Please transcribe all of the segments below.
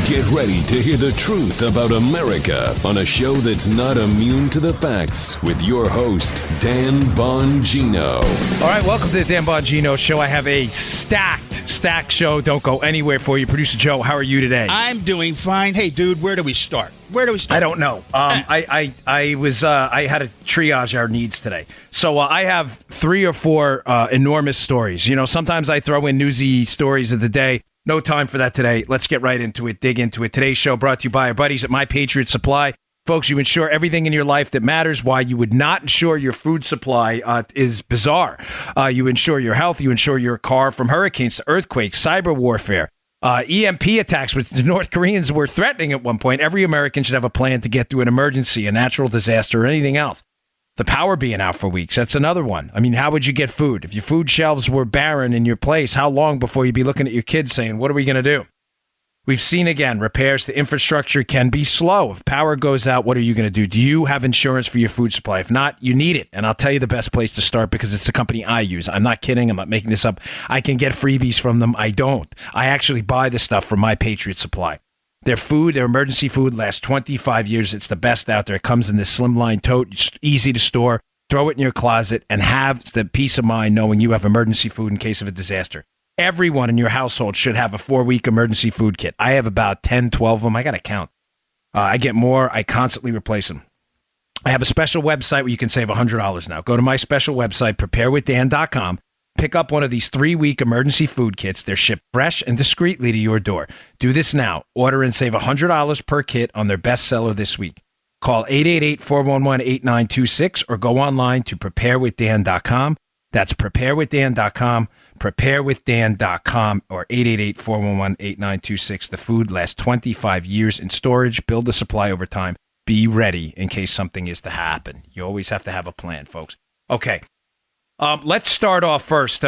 Get ready to hear the truth about America on a show that's not immune to the facts with your host, Dan Bongino. All right, welcome to the Dan Bongino Show. I have a stacked show. Don't go anywhere for you. Producer Joe, how are you today? I'm doing fine. Hey, dude, where do we start? I don't know. I had to triage our needs today. So I have 3 or 4 enormous stories. You know, sometimes I throw in newsy stories of the day. No time for that today. Let's get right into it, dig into it. Today's show brought to you by our buddies at My Patriot Supply. Folks, you insure everything in your life that matters. Why you would not insure your food supply is bizarre. You insure your health. You insure your car from hurricanes to earthquakes, cyber warfare, EMP attacks, which the North Koreans were threatening at one point. Every American should have a plan to get through an emergency, a natural disaster, or anything else. The power being out for weeks, that's another one. I mean, how would you get food? If your food shelves were barren in your place, how long before you'd be looking at your kids saying, what are we going to do? We've seen, again, repairs to infrastructure can be slow. If power goes out, what are you going to do? Do you have insurance for your food supply? If not, you need it. And I'll tell you the best place to start because it's the company I use. I'm not kidding. I'm not making this up. I can get freebies from them. I don't. I actually buy the stuff from My Patriot Supply. Their food, their emergency food lasts 25 years. It's the best out there. It comes in this slimline tote. It's easy to store. Throw it in your closet and have the peace of mind knowing you have emergency food in case of a disaster. Everyone in your household should have a 4-week emergency food kit. I have about 10, 12 of them. I got to count. I get more. I constantly replace them. I have a special website where you can save $100 now. Go to my special website, preparewithdan.com. Pick up one of these 3-week emergency food kits. They're shipped fresh and discreetly to your door. Do this now. Order and save $100 per kit on their bestseller this week. Call 888-411-8926 or go online to preparewithdan.com. That's preparewithdan.com, preparewithdan.com, or 888-411-8926. The food lasts 25 years in storage. Build a supply over time. Be ready in case something is to happen. You always have to have a plan, folks. Okay. Let's start off first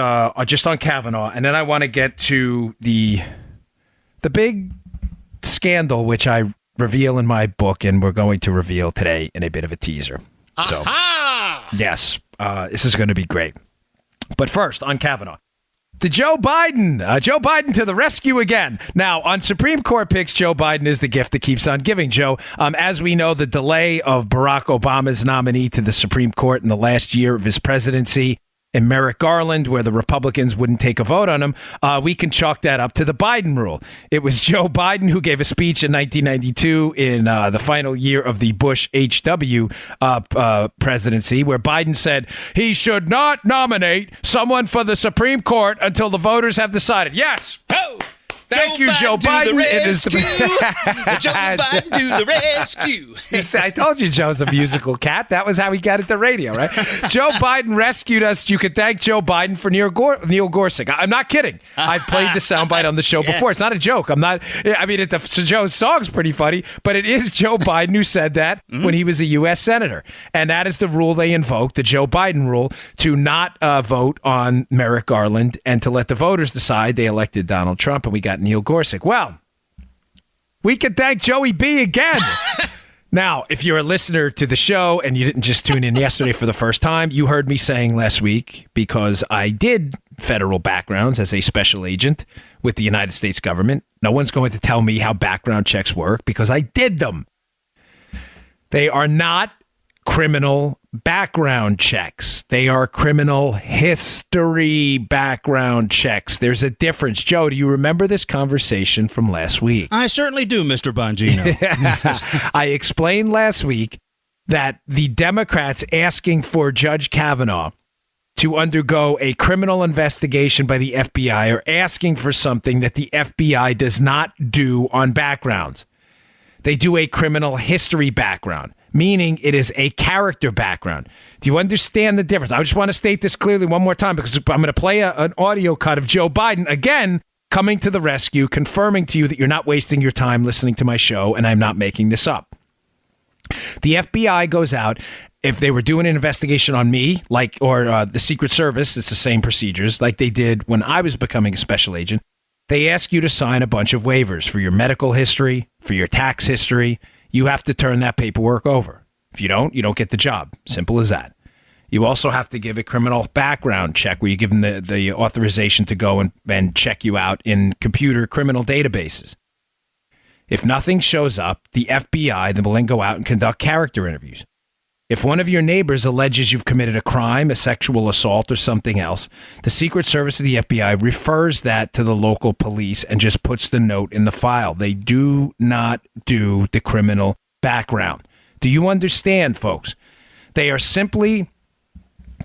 just on Kavanaugh, and then I want to get to the big scandal, which I reveal in my book, and we're going to reveal today in a bit of a teaser. So, yes, this is going to be great. But first, on Kavanaugh. Joe Biden to the rescue again. Now, on Supreme Court picks, Joe Biden is the gift that keeps on giving, Joe. As we know, the delay of Barack Obama's nominee to the Supreme Court in the last year of his presidency, and Merrick Garland, where the Republicans wouldn't take a vote on him, we can chalk that up to the Biden rule. It was Joe Biden who gave a speech in 1992 in the final year of the Bush HW presidency, where Biden said he should not nominate someone for the Supreme Court until the voters have decided. Yes! Oh! Thank you, Joe Biden. Joe Biden to the rescue. I told you Joe's a musical cat. That was how he got into radio, right? Joe Biden rescued us. You could thank Joe Biden for Neil Gorsuch. I'm not kidding. I've played the soundbite on the show before. It's not a joke. So Joe's song's pretty funny, but it is Joe Biden who said that when he was a U.S. Senator. And that is the rule they invoked, the Joe Biden rule, to not vote on Merrick Garland and to let the voters decide. They elected Donald Trump, and we got Neil Gorsuch. Well, we can thank Joey B again. Now, if you're a listener to the show and you didn't just tune in yesterday for the first time, you heard me saying last week, because I did federal backgrounds as a special agent with the United States government. No one's going to tell me how background checks work because I did them. They are not criminal background checks. They are criminal history background checks. There's a difference. Joe, do you remember this conversation from last week? I certainly do, Mr. Bongino. I explained last week that the Democrats asking for Judge Kavanaugh to undergo a criminal investigation by the FBI are asking for something that the FBI does not do on backgrounds. They do a criminal history background, meaning it is a character background. Do you understand the difference? I just want to state this clearly one more time because I'm going to play an audio cut of Joe Biden, again, coming to the rescue, confirming to you that you're not wasting your time listening to my show, and I'm not making this up. The FBI goes out. If they were doing an investigation on me, or the Secret Service, it's the same procedures like they did when I was becoming a special agent. They ask you to sign a bunch of waivers for your medical history, for your tax history. You have to turn that paperwork over. If you don't get the job. Simple as that. You also have to give a criminal background check where you give them the authorization to go and check you out in computer criminal databases. If nothing shows up, the FBI then will then go out and conduct character interviews. If one of your neighbors alleges you've committed a crime, a sexual assault, or something else, the Secret Service of the FBI refers that to the local police and just puts the note in the file. They do not do the criminal background. Do you understand, folks? They are simply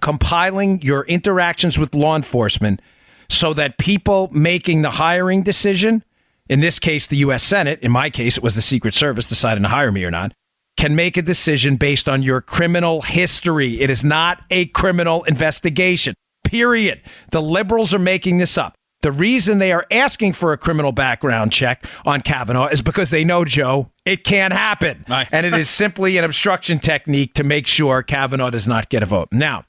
compiling your interactions with law enforcement so that people making the hiring decision, in this case, the U.S. Senate, in my case, it was the Secret Service deciding to hire me or not, can make a decision based on your criminal history. It is not a criminal investigation, period. The liberals are making this up. The reason they are asking for a criminal background check on Kavanaugh is because they know, Joe, it can't happen. Right. And it is simply an obstruction technique to make sure Kavanaugh does not get a vote. Now,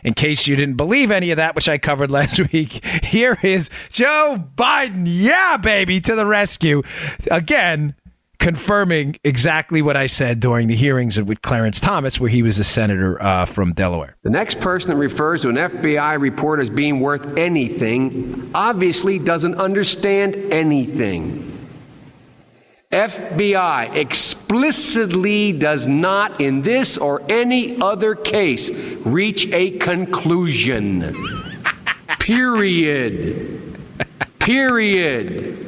in case you didn't believe any of that, which I covered last week, here is Joe Biden, yeah, baby, to the rescue. Again, confirming exactly what I said during the hearings with Clarence Thomas, where he was a senator from Delaware. The next person that refers to an FBI report as being worth anything obviously doesn't understand anything. FBI explicitly does not, in this or any other case, reach a conclusion. Period. Period.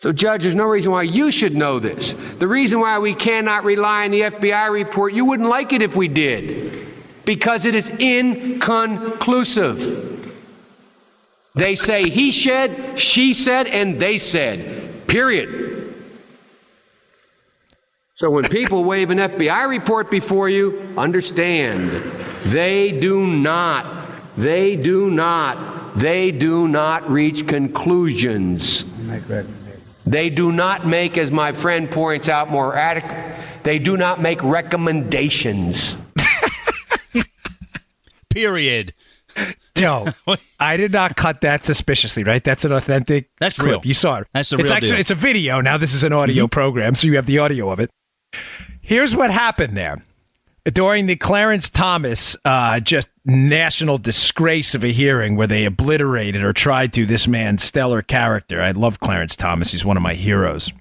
So, Judge, there's no reason why you should know this. The reason why we cannot rely on the FBI report, you wouldn't like it if we did, because it is inconclusive. They say he said, she said, and they said, period. So when people wave an FBI report before you, understand, they do not reach conclusions. They do not make, as my friend points out more adequate, they do not make recommendations. Period. No, I did not cut that suspiciously, right? That's an authentic That's clip. real. You saw it. That's the real deal. It's a video. Now this is an audio program, so you have the audio of it. Here's what happened there. During the Clarence Thomas just national disgrace of a hearing where they obliterated or tried to this man's stellar character. I love Clarence Thomas. He's one of my heroes.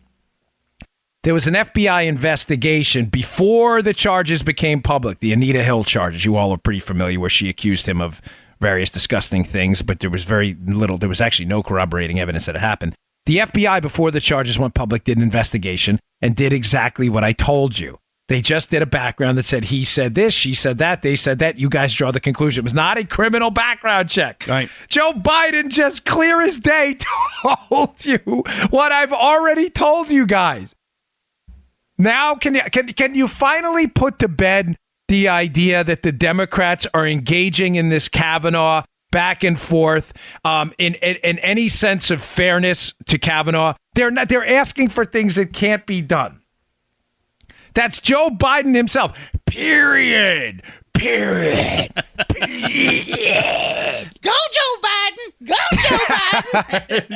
There was an FBI investigation before the charges became public, the Anita Hill charges. You all are pretty familiar, where she accused him of various disgusting things, but there was actually no corroborating evidence that it happened. The FBI, before the charges went public, did an investigation and did exactly what I told you. They just did a background that said he said this, she said that, they said that. You guys draw the conclusion. It was not a criminal background check. Right. Joe Biden, just clear as day, told you what I've already told you guys. Now, can you finally put to bed the idea that the Democrats are engaging in this Kavanaugh back and forth in any sense of fairness to Kavanaugh? They're asking for things that can't be done. That's Joe Biden himself. Period. Period. Period. Go, Joe Biden. Go,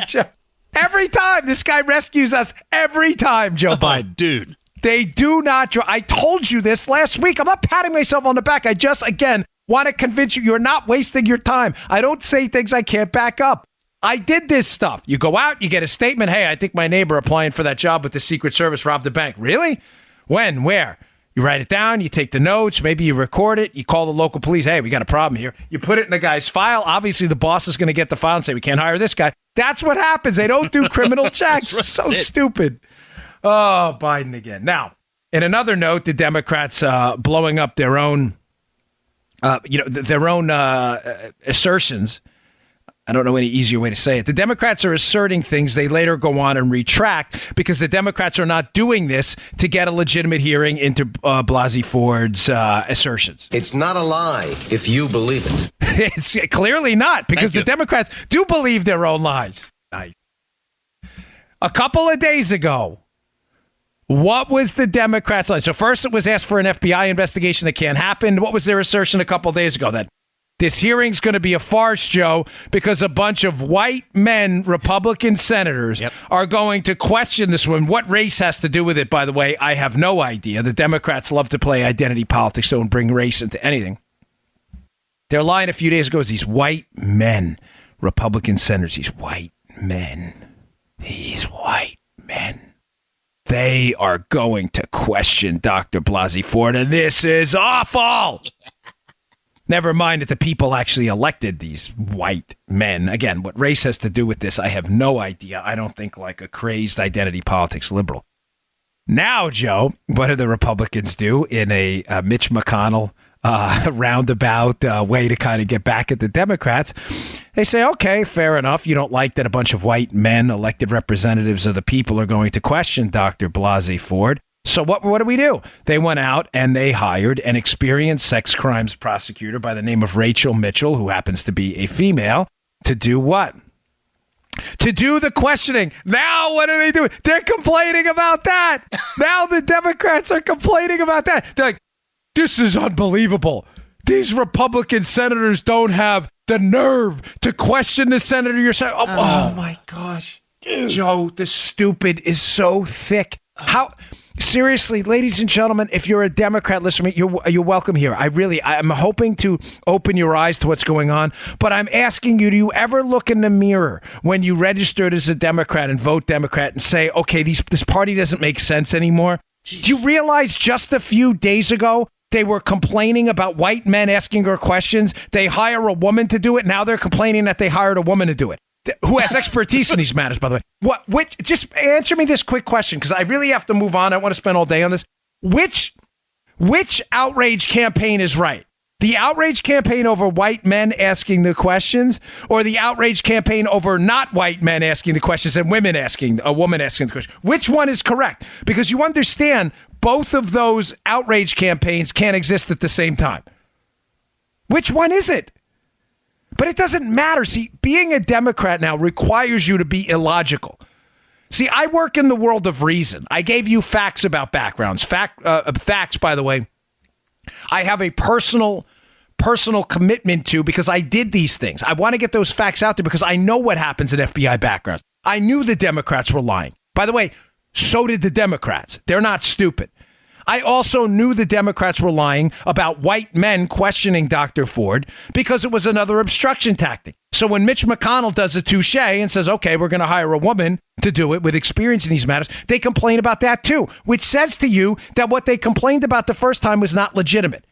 Joe Biden. Every time. This guy rescues us every time, Joe Biden. Dude. They do not. I told you this last week. I'm not patting myself on the back. I just, again, want to convince you you're not wasting your time. I don't say things I can't back up. I did this stuff. You go out, you get a statement. Hey, I think my neighbor applying for that job with the Secret Service robbed the bank. Really? When? Where? You write it down, you take the notes, maybe you record it, you call the local police, hey, we got a problem here. You put it in the guy's file. Obviously, the boss is going to get the file and say, we can't hire this guy. That's what happens. They don't do criminal checks. Right. So stupid. Oh, Biden again. Now, in another note, the Democrats blowing up their own, assertions. I don't know any easier way to say it. The Democrats are asserting things they later go on and retract because the Democrats are not doing this to get a legitimate hearing into Blasey Ford's assertions. It's not a lie if you believe it. It's clearly not, because the Democrats do believe their own lies. Nice. A couple of days ago, what was the Democrats' line? So first it was asked for an FBI investigation that can't happen. What was their assertion a couple of days ago? That this hearing's going to be a farce, Joe, because a bunch of white men, Republican senators, are going to question this one. What race has to do with it, by the way, I have no idea. The Democrats love to play identity politics, so don't bring race into anything. Their line a few days ago is these white men, Republican senators, these white men. They are going to question Dr. Blasey Ford, and this is awful. Never mind that the people actually elected these white men. Again, what race has to do with this, I have no idea. I don't think like a crazed identity politics liberal. Now, Joe, what do the Republicans do in a Mitch McConnell roundabout way to kind of get back at the Democrats? They say, okay, fair enough. You don't like that a bunch of white men, elected representatives of the people, are going to question Dr. Blasey Ford. So what do? They went out and they hired an experienced sex crimes prosecutor by the name of Rachel Mitchell, who happens to be a female, to do what? To do the questioning. Now, what are they doing? They're complaining about that. Now the Democrats are complaining about that. They're like, this is unbelievable. These Republican senators don't have the nerve to question the senator yourself. Oh my gosh. Dude. Joe, the stupid is so thick. How... Seriously, ladies and gentlemen, if you're a Democrat, listen to me, you're welcome here. I'm hoping to open your eyes to what's going on, but I'm asking you, do you ever look in the mirror when you registered as a Democrat and vote Democrat and say, okay, this party doesn't make sense anymore? Jeez. Do you realize just a few days ago, they were complaining about white men asking her questions? They hire a woman to do it. Now they're complaining that they hired a woman to do it. Who has expertise in these matters, by the way. Just answer me this quick question, because I really have to move on. I want to spend all day on this. Which outrage campaign is right? The outrage campaign over white men asking the questions, or the outrage campaign over not white men asking the questions and a woman asking the question? Which one is correct? Because you understand both of those outrage campaigns can't exist at the same time. Which one is it? But it doesn't matter. See, being a Democrat now requires you to be illogical. See, I work in the world of reason. I gave you facts about backgrounds. Facts, by the way, I have a personal commitment to, because I did these things. I want to get those facts out there because I know what happens in FBI backgrounds. I knew the Democrats were lying. By the way, so did the Democrats. They're not stupid. I also knew the Democrats were lying about white men questioning Dr. Ford because it was another obstruction tactic. So when Mitch McConnell does a touche and says, okay, we're going to hire a woman to do it with experience in these matters, they complain about that too, which says to you that what they complained about the first time was not legitimate.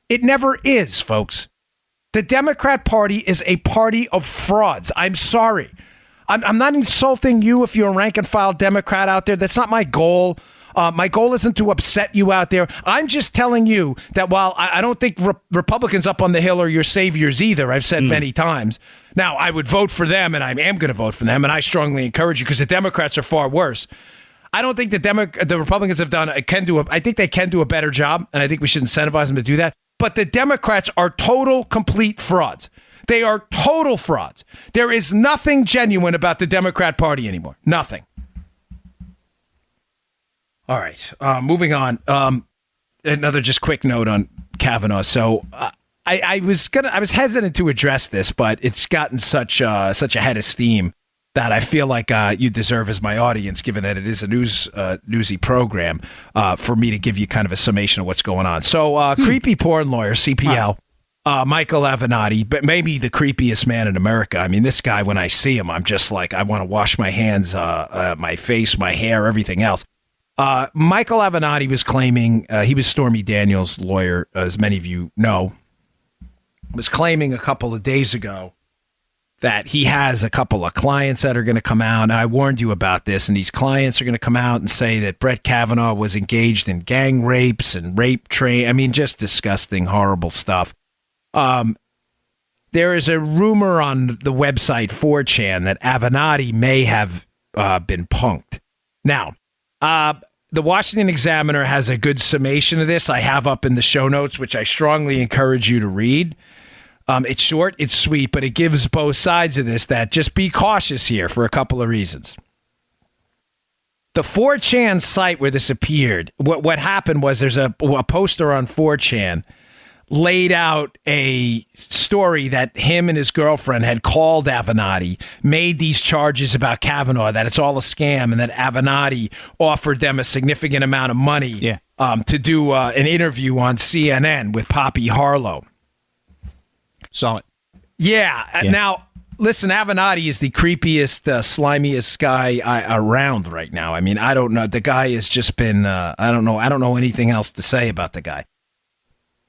It never is, folks. The Democrat Party is a party of frauds. I'm sorry. I'm not insulting you if you're a rank and file Democrat out there. That's not my goal. My goal isn't to upset you out there. I'm just telling you that while I don't think Republicans up on the Hill are your saviors either, I've said many times. Now, I would vote for them, and I am going to vote for them, and I strongly encourage you because the Democrats are far worse. I don't think the Republicans have I think they can do a better job, and I think we should incentivize them to do that. But the Democrats are total, complete frauds. They are total frauds. There is nothing genuine about the Democrat Party anymore. Nothing. All right, moving on. Another just quick note on Kavanaugh. So I was hesitant to address this, but it's gotten such a head of steam that I feel like you deserve as my audience, given that it is a newsy program, for me to give you kind of a summation of what's going on. So creepy porn lawyer, CPL, Michael Avenatti, but maybe the creepiest man in America. I mean, this guy, when I see him, I'm just like, I want to wash my hands, my face, my hair, everything else. Michael Avenatti was claiming, he was Stormy Daniels' lawyer, as many of you know, was claiming a couple of days ago that he has a couple of clients that are going to come out. And I warned you about this, and these clients are going to come out and say that Brett Kavanaugh was engaged in gang rapes and rape train. I mean, just disgusting, horrible stuff. There is a rumor on the website 4chan that Avenatti may have been punked. Now, the Washington Examiner has a good summation of this I have up in the show notes, which I strongly encourage you to read. It's short, it's sweet, but it gives both sides of this that just be cautious here for a couple of reasons. The 4chan site where this appeared, what happened was there's a poster on 4chan laid out a story that him and his girlfriend had called Avenatti, made these charges about Kavanaugh, that it's all a scam, and that Avenatti offered them a significant amount of money to do an interview on CNN with Poppy Harlow. Saw it. Yeah. Now, Listen, Avenatti is the creepiest, slimiest guy around right now. I mean, I don't know. The guy has just been, I don't know anything else to say about the guy.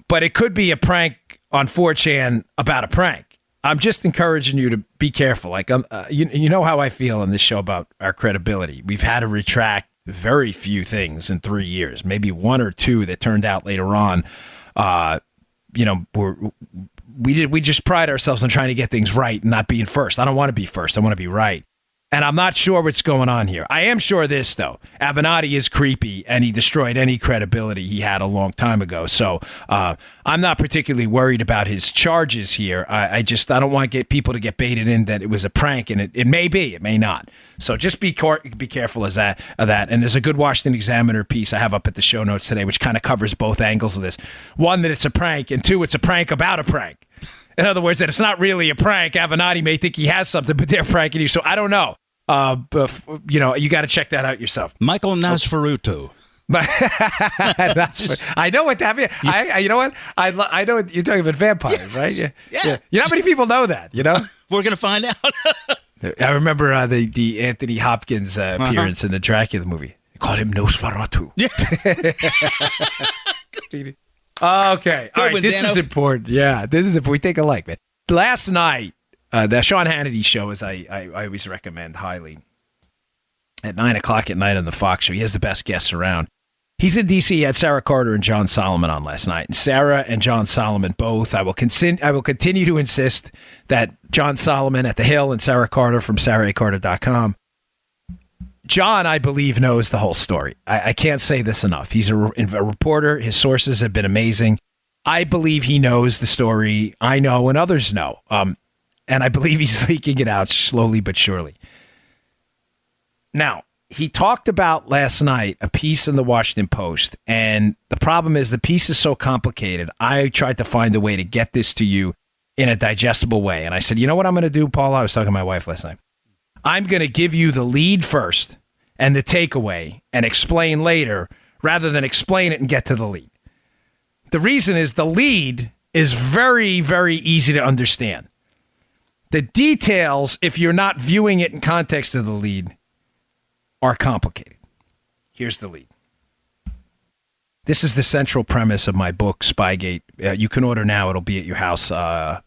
But it could be a prank on 4chan about a prank. I'm just encouraging you to be careful. Like, you know how I feel on this show about our credibility. We've had to retract very few things in 3 years, maybe one or two that turned out later on. We just pride ourselves on trying to get things right and not being first. I don't want to be first. I want to be right. And I'm not sure what's going on here. I am sure this, though. Avenatti is creepy, and he destroyed any credibility he had a long time ago. So I'm not particularly worried about his charges here. I don't want to get people to get baited in that it was a prank, and it may be, it may not. So just be careful of that. And there's a good Washington Examiner piece I have up at the show notes today, which kind of covers both angles of this. One, that it's a prank, and two, it's a prank about a prank. In other words, that it's not really a prank. Avenatti may think he has something, but they're pranking you. So I don't know. But, you got to check that out yourself. Michael Nosferatu. I know what that means. You know what? I know what, you're talking about vampires, right? Yeah. You know how many people know that, you know? We're going to find out. I remember the Anthony Hopkins appearance in the Dracula movie. They called him Nosferatu. Yeah. Okay. All right. This is important. Yeah. This is if we think alike, man. Last night, the Sean Hannity show, as I always recommend highly, at 9 o'clock at night on the Fox show. He has the best guests around. He's in D.C. He had Sarah Carter and John Solomon on last night. And Sarah and John Solomon both, I will continue to insist that John Solomon at The Hill and Sarah Carter from sarahacarter.com. John, I believe, knows the whole story. I can't say this enough. He's a reporter. His sources have been amazing. I believe he knows the story. I know and others know. And I believe he's leaking it out slowly but surely. Now, he talked about last night a piece in the Washington Post, and the problem is the piece is so complicated. I tried to find a way to get this to you in a digestible way. And I said, you know what I'm going to do, Paula? I was talking to my wife last night. I'm going to give you the lead first and the takeaway and explain later rather than explain it and get to the lead. The reason is the lead is very, very easy to understand. The details, if you're not viewing it in context of the lead, are complicated. Here's the lead. This is the central premise of my book, Spygate. You can order now. It'll be at your house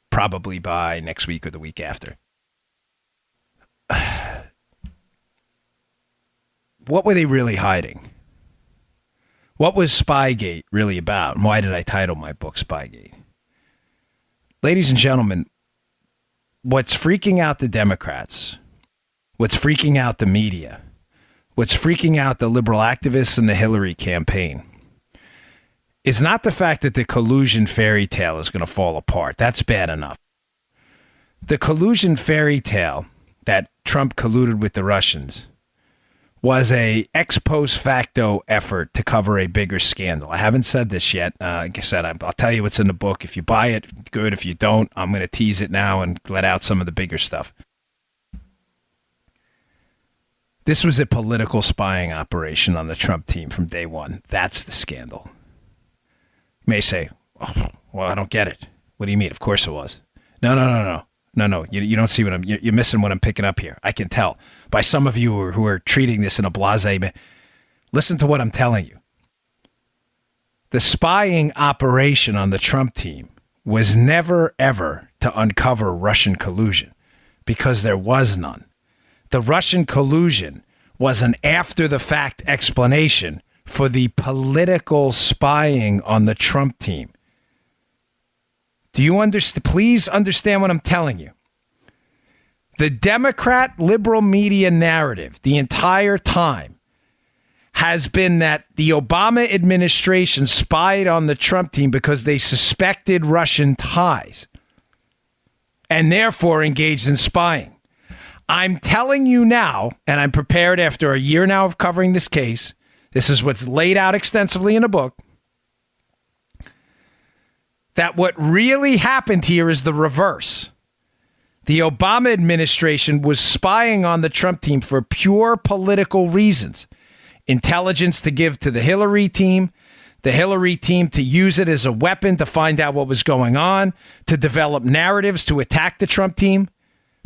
probably by next week or the week after. What were they really hiding? What was Spygate really about? And why did I title my book Spygate? Ladies and gentlemen, what's freaking out the Democrats, what's freaking out the media, what's freaking out the liberal activists and the Hillary campaign is not the fact that the collusion fairy tale is going to fall apart. That's bad enough. The collusion fairy tale that Trump colluded with the Russians was a ex post facto effort to cover a bigger scandal. I haven't said this yet. Like I said, I'll tell you what's in the book. If you buy it, good. If you don't, I'm going to tease it now and let out some of the bigger stuff. This was a political spying operation on the Trump team from day one. That's the scandal. You may say, oh, well, I don't get it. What do you mean? Of course it was. No. You don't see what you're missing what I'm picking up here. I can tell by some of you who are treating this in a blasé manner. Listen to what I'm telling you. The spying operation on the Trump team was never, ever to uncover Russian collusion because there was none. The Russian collusion was an after-the-fact explanation for the political spying on the Trump team. Do you understand? Please understand what I'm telling you. The Democrat liberal media narrative the entire time has been that the Obama administration spied on the Trump team because they suspected Russian ties and therefore engaged in spying. I'm telling you now, and I'm prepared after a year now of covering this case, this is what's laid out extensively in the book, that what really happened here is the reverse. The Obama administration was spying on the Trump team for pure political reasons. Intelligence to give to the Hillary team to use it as a weapon to find out what was going on, to develop narratives to attack the Trump team.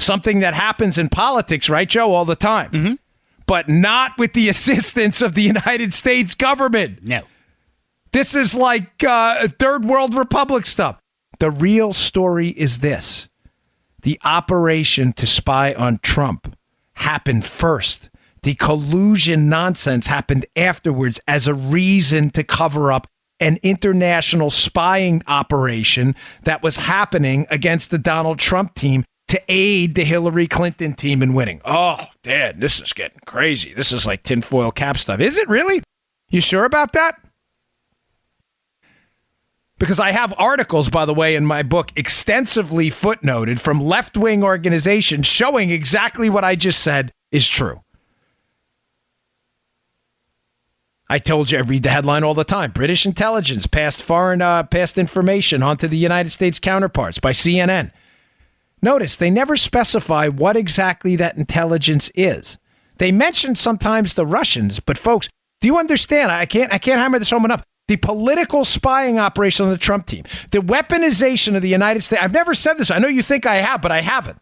Something that happens in politics, right, Joe, all the time. Mm-hmm. But not with the assistance of the United States government. No. This is like third world republic stuff. The real story is this. The operation to spy on Trump happened first. The collusion nonsense happened afterwards as a reason to cover up an international spying operation that was happening against the Donald Trump team to aid the Hillary Clinton team in winning. Oh, Dad, this is getting crazy. This is like tinfoil cap stuff. Is it really? You sure about that? Because I have articles, by the way, in my book extensively footnoted from left-wing organizations showing exactly what I just said is true. I told you, I read the headline all the time. British intelligence passed information onto the United States counterparts by CNN. Notice they never specify what exactly that intelligence is. They mention sometimes the Russians, but folks, do you understand? I can't hammer this home enough. The political spying operation on the Trump team, the weaponization of the United States. I've never said this. I know you think I have, but I haven't.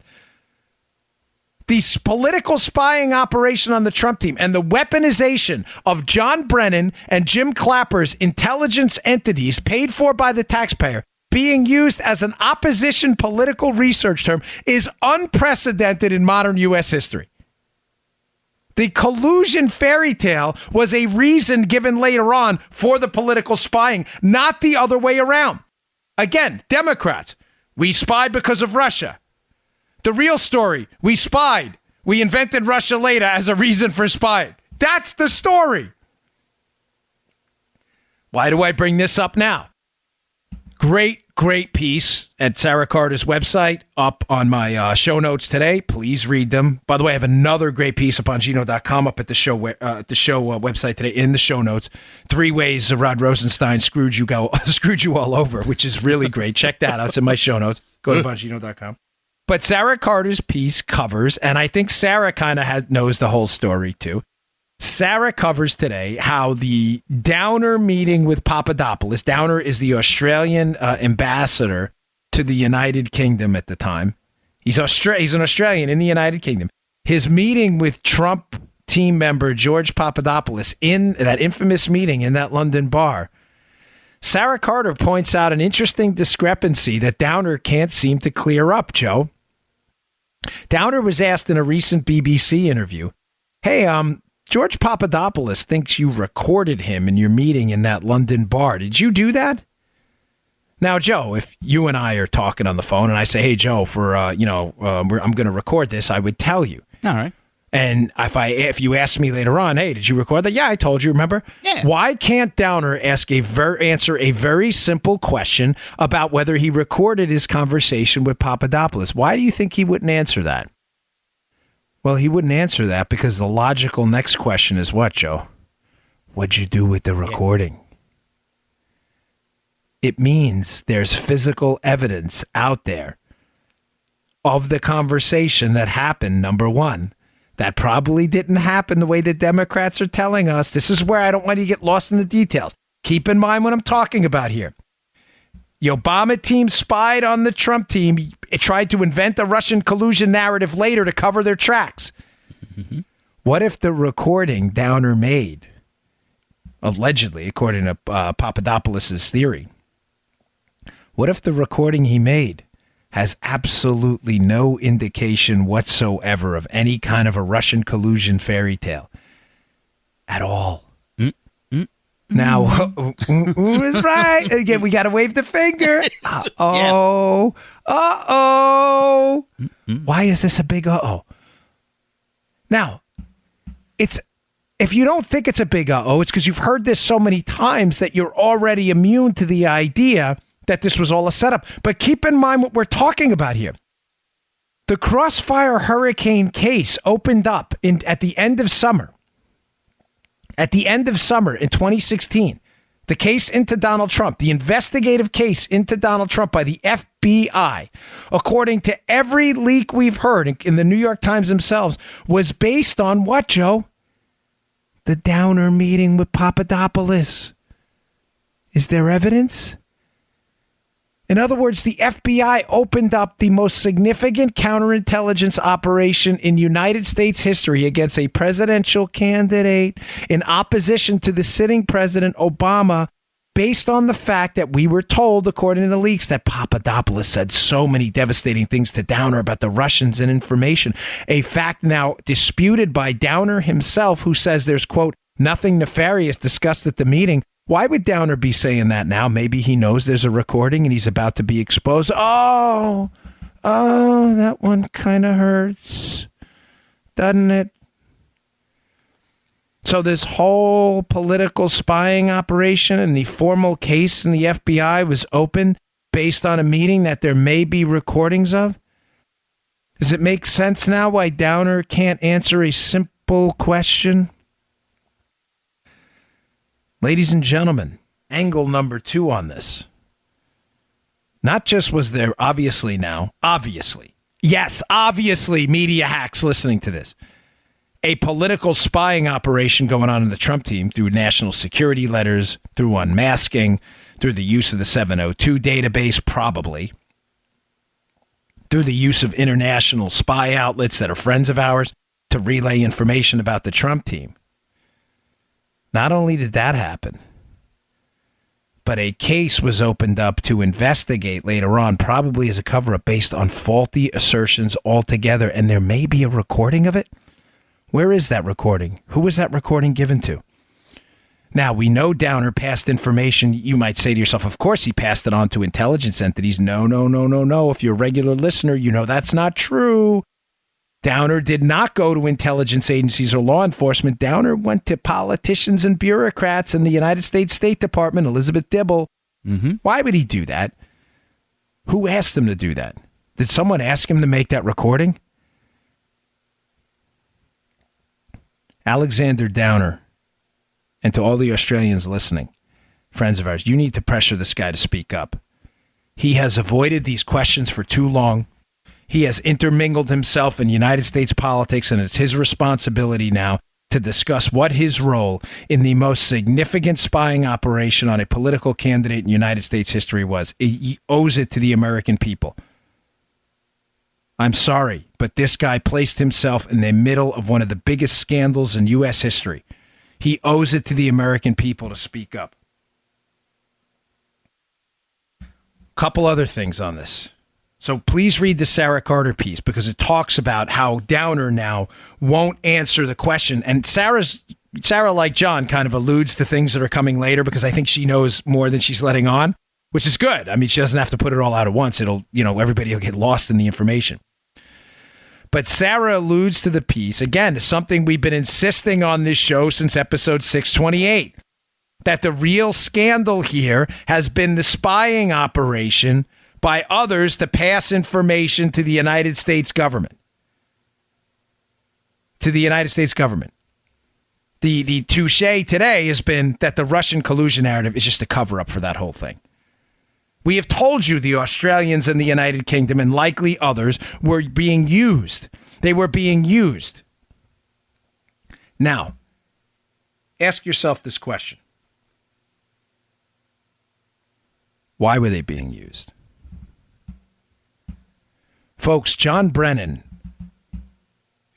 The political spying operation on the Trump team and the weaponization of John Brennan and Jim Clapper's intelligence entities paid for by the taxpayer being used as an opposition political research term is unprecedented in modern U.S. history. The collusion fairy tale was a reason given later on for the political spying, not the other way around. Again, Democrats, we spied because of Russia. The real story, we spied. We invented Russia later as a reason for spying. That's the story. Why do I bring this up now? Great piece at Sarah Carter's website up on my show notes today. Please read them. By the way, I have another great piece up on Bongino.com up at the show website today in the show notes. 3 ways Rod Rosenstein screwed you all over, which is really great. Check that out. It's in my show notes. Go to Bongino.com. But Sarah Carter's piece covers, and I think Sarah kind of knows the whole story too. Sarah covers today how the Downer meeting with Papadopoulos. Downer is the Australian ambassador to the United Kingdom at the time. He's an Australian in the United Kingdom. His meeting with Trump team member George Papadopoulos in that infamous meeting in that London bar. Sarah Carter points out an interesting discrepancy that Downer can't seem to clear up, Joe. Downer was asked in a recent BBC interview, hey, George Papadopoulos thinks you recorded him in your meeting in that London bar. Did you do that? Now, Joe, if you and I are talking on the phone and I say, hey, Joe, I'm going to record this, I would tell you. All right. And if you ask me later on, hey, did you record that? Yeah, I told you, remember? Yeah. Why can't Downer answer a very simple question about whether he recorded his conversation with Papadopoulos? Why do you think he wouldn't answer that? Well, he wouldn't answer that because the logical next question is what, Joe? What'd you do with the recording? It means there's physical evidence out there of the conversation that happened, number one. That probably didn't happen the way the Democrats are telling us. This is where I don't want you to get lost in the details. Keep in mind what I'm talking about here. The Obama team spied on the Trump team. It tried to invent a Russian collusion narrative later to cover their tracks. Mm-hmm. What if the recording Downer made, allegedly, according to Papadopoulos' theory, what if the recording he made has absolutely no indication whatsoever of any kind of a Russian collusion fairy tale at all? Now, who is right? Again, we got to wave the finger. Uh-oh. Uh-oh. Why is this a big uh-oh? Now, if you don't think it's a big uh-oh, it's because you've heard this so many times that you're already immune to the idea that this was all a setup. But keep in mind what we're talking about here. The Crossfire Hurricane case opened up at the end of summer. At the end of summer in 2016, the case into Donald Trump, the investigative case into Donald Trump by the FBI, according to every leak we've heard in the New York Times themselves, was based on what, Joe? The Downer meeting with Papadopoulos. Is there evidence? In other words, the FBI opened up the most significant counterintelligence operation in United States history against a presidential candidate in opposition to the sitting President Obama, based on the fact that we were told, according to the leaks, that Papadopoulos said so many devastating things to Downer about the Russians and information. A fact now disputed by Downer himself, who says there's, quote, nothing nefarious discussed at the meeting. Why would Downer be saying that now? Maybe he knows there's a recording and he's about to be exposed. Oh, that one kind of hurts, doesn't it? So this whole political spying operation and the formal case in the FBI was opened based on a meeting that there may be recordings of? Does it make sense now why Downer can't answer a simple question? Ladies and gentlemen, angle number 2 on this. Not just was there obviously, media hacks listening to this, a political spying operation going on in the Trump team through national security letters, through unmasking, through the use of the 702 database, probably, through the use of international spy outlets that are friends of ours to relay information about the Trump team. Not only did that happen, but a case was opened up to investigate later on, probably as a cover-up based on faulty assertions altogether, and there may be a recording of it. Where is that recording? Who was that recording given to? Now, we know Downer passed information. You might say to yourself, of course he passed it on to intelligence entities. No. If you're a regular listener, you know that's not true. Downer did not go to intelligence agencies or law enforcement. Downer went to politicians and bureaucrats in the United States State Department, Elizabeth Dibble. Mm-hmm. Why would he do that? Who asked him to do that? Did someone ask him to make that recording? Alexander Downer, and to all the Australians listening, friends of ours, you need to pressure this guy to speak up. He has avoided these questions for too long. He has intermingled himself in United States politics, and it's his responsibility now to discuss what his role in the most significant spying operation on a political candidate in United States history was. He owes it to the American people. I'm sorry, but this guy placed himself in the middle of one of the biggest scandals in U.S. history. He owes it to the American people to speak up. Couple other things on this. So please read the Sarah Carter piece, because it talks about how Downer now won't answer the question. And Sarah, like John, kind of alludes to things that are coming later, because I think she knows more than she's letting on, which is good. I mean, she doesn't have to put it all out at once. Everybody will get lost in the information. But Sarah alludes to the piece, again, to something we've been insisting on this show since episode 628, that the real scandal here has been the spying operation by others to pass information to the United States government. The touche today has been that the Russian collusion narrative is just a cover-up for that whole thing. We have told you the Australians and the United Kingdom, and likely others, were being used. They were being used. Now, ask yourself this question. Why were they being used? Folks, John Brennan,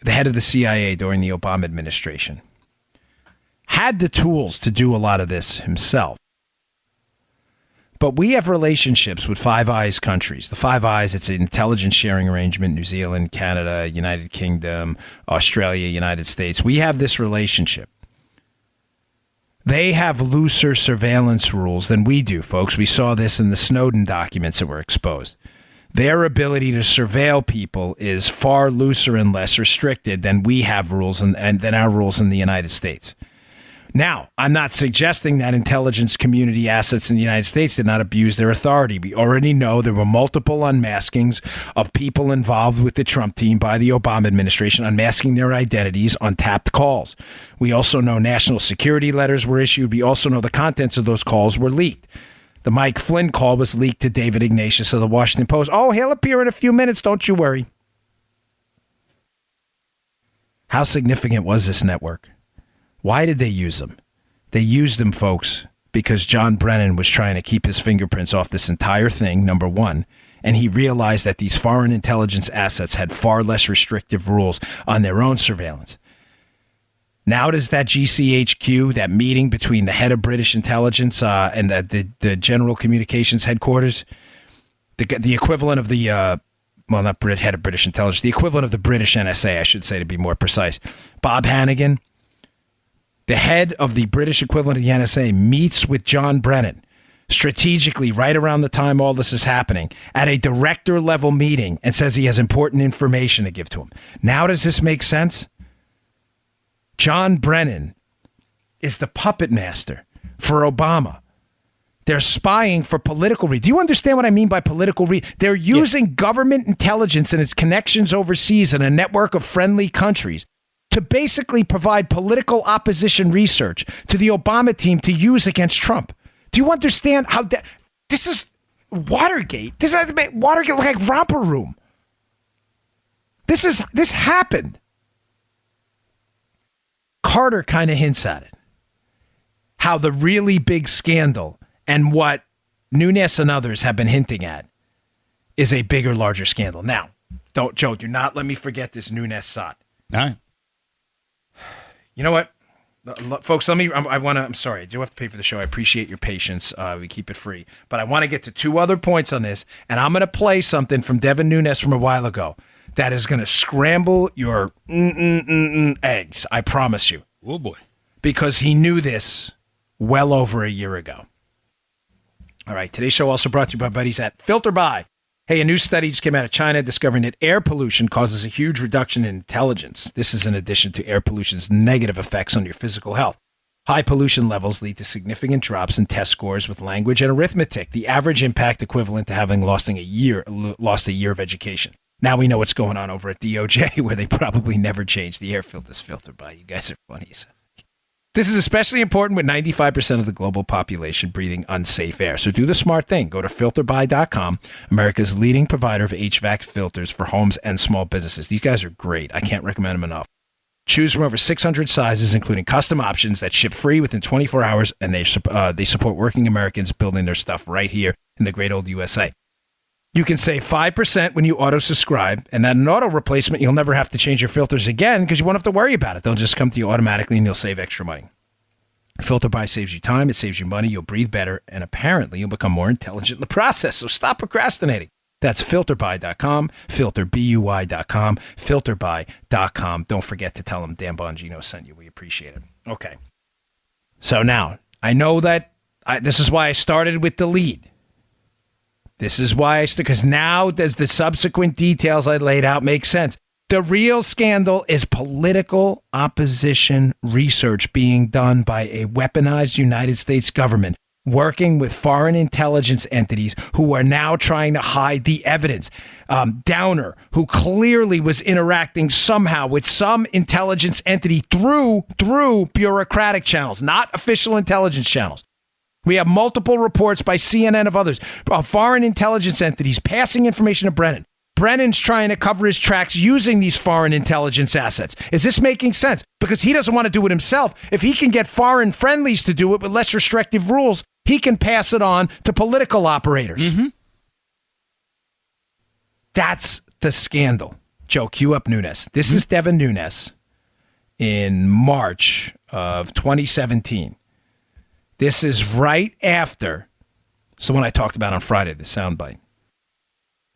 the head of the CIA during the Obama administration, had the tools to do a lot of this himself. But we have relationships with Five Eyes countries. The Five Eyes, it's an intelligence sharing arrangement, New Zealand, Canada, United Kingdom, Australia, United States. We have this relationship. They have looser surveillance rules than we do, folks. We saw this in the Snowden documents that were exposed. Their ability to surveil people is far looser and less restricted than we have rules and than our rules in the United States. Now, I'm not suggesting that intelligence community assets in the United States did not abuse their authority. We already know there were multiple unmaskings of people involved with the Trump team by the Obama administration, unmasking their identities on tapped calls. We also know national security letters were issued. We also know the contents of those calls were leaked. The Mike Flynn call was leaked to David Ignatius of the Washington Post. Oh, he'll appear in a few minutes. Don't you worry. How significant was this network? Why did they use them? They used them, folks, because John Brennan was trying to keep his fingerprints off this entire thing, number one. And he realized that these foreign intelligence assets had far less restrictive rules on their own surveillance. Now does that GCHQ, that meeting between the head of British intelligence and the General Communications headquarters, the equivalent of the, head of British intelligence, the equivalent of the British NSA, I should say, to be more precise, Bob Hannigan, the head of the British equivalent of the NSA, meets with John Brennan strategically right around the time all this is happening at a director level meeting and says he has important information to give to him. Now does this make sense? John Brennan is the puppet master for Obama. They're spying for political reasons. Do you understand what I mean by political reasons? They're using government intelligence and its connections overseas in a network of friendly countries to basically provide political opposition research to the Obama team to use against Trump. Do you understand how this is Watergate? This is Watergate look like Romper Room. This happened. Carter kind of hints at it. How the really big scandal and what Nunes and others have been hinting at is a bigger, larger scandal. Now, do not let me forget this Nunes side. All right. You know what? Folks, I'm sorry, I do have to pay for the show. I appreciate your patience. We keep it free. But I want to get to two other points on this, and I'm going to play something from Devin Nunes from a while ago that is going to scramble your eggs, I promise you. Oh, boy. Because he knew this well over a year ago. All right, today's show also brought to you by buddies at FilterBuy. Hey, a new study just came out of China discovering that air pollution causes a huge reduction in intelligence. This is in addition to air pollution's negative effects on your physical health. High pollution levels lead to significant drops in test scores with language and arithmetic, the average impact equivalent to having lost a year of education. Now we know what's going on over at DOJ, where they probably never changed the air filters filtered by. You guys are funny. This is especially important with 95% of the global population breathing unsafe air. So do the smart thing. Go to filterbuy.com, America's leading provider of HVAC filters for homes and small businesses. These guys are great. I can't recommend them enough. Choose from over 600 sizes, including custom options that ship free within 24 hours, and they support working Americans building their stuff right here in the great old USA. You can save 5% when you auto-subscribe, and that an auto replacement, you'll never have to change your filters again because you won't have to worry about it. They'll just come to you automatically, and you'll save extra money. FilterBuy saves you time, it saves you money, you'll breathe better, and apparently you'll become more intelligent in the process. So stop procrastinating. That's filterbuy.com, filterbuy.com, filterbuy.com. Don't forget to tell them Dan Bongino sent you. We appreciate it. Okay. So now, I know that this is why I started with the lead. This is why because now does the subsequent details I laid out make sense. The real scandal is political opposition research being done by a weaponized United States government working with foreign intelligence entities who are now trying to hide the evidence. Downer, who clearly was interacting somehow with some intelligence entity through bureaucratic channels, not official intelligence channels. We have multiple reports by CNN of others, of foreign intelligence entities passing information to Brennan. Brennan's trying to cover his tracks using these foreign intelligence assets. Is this making sense? Because he doesn't want to do it himself. If he can get foreign friendlies to do it with less restrictive rules, he can pass it on to political operators. Mm-hmm. That's the scandal. Joe, cue up Nunes. This is Devin Nunes in March of 2017. This is right after, so when I talked about on Friday, the soundbite.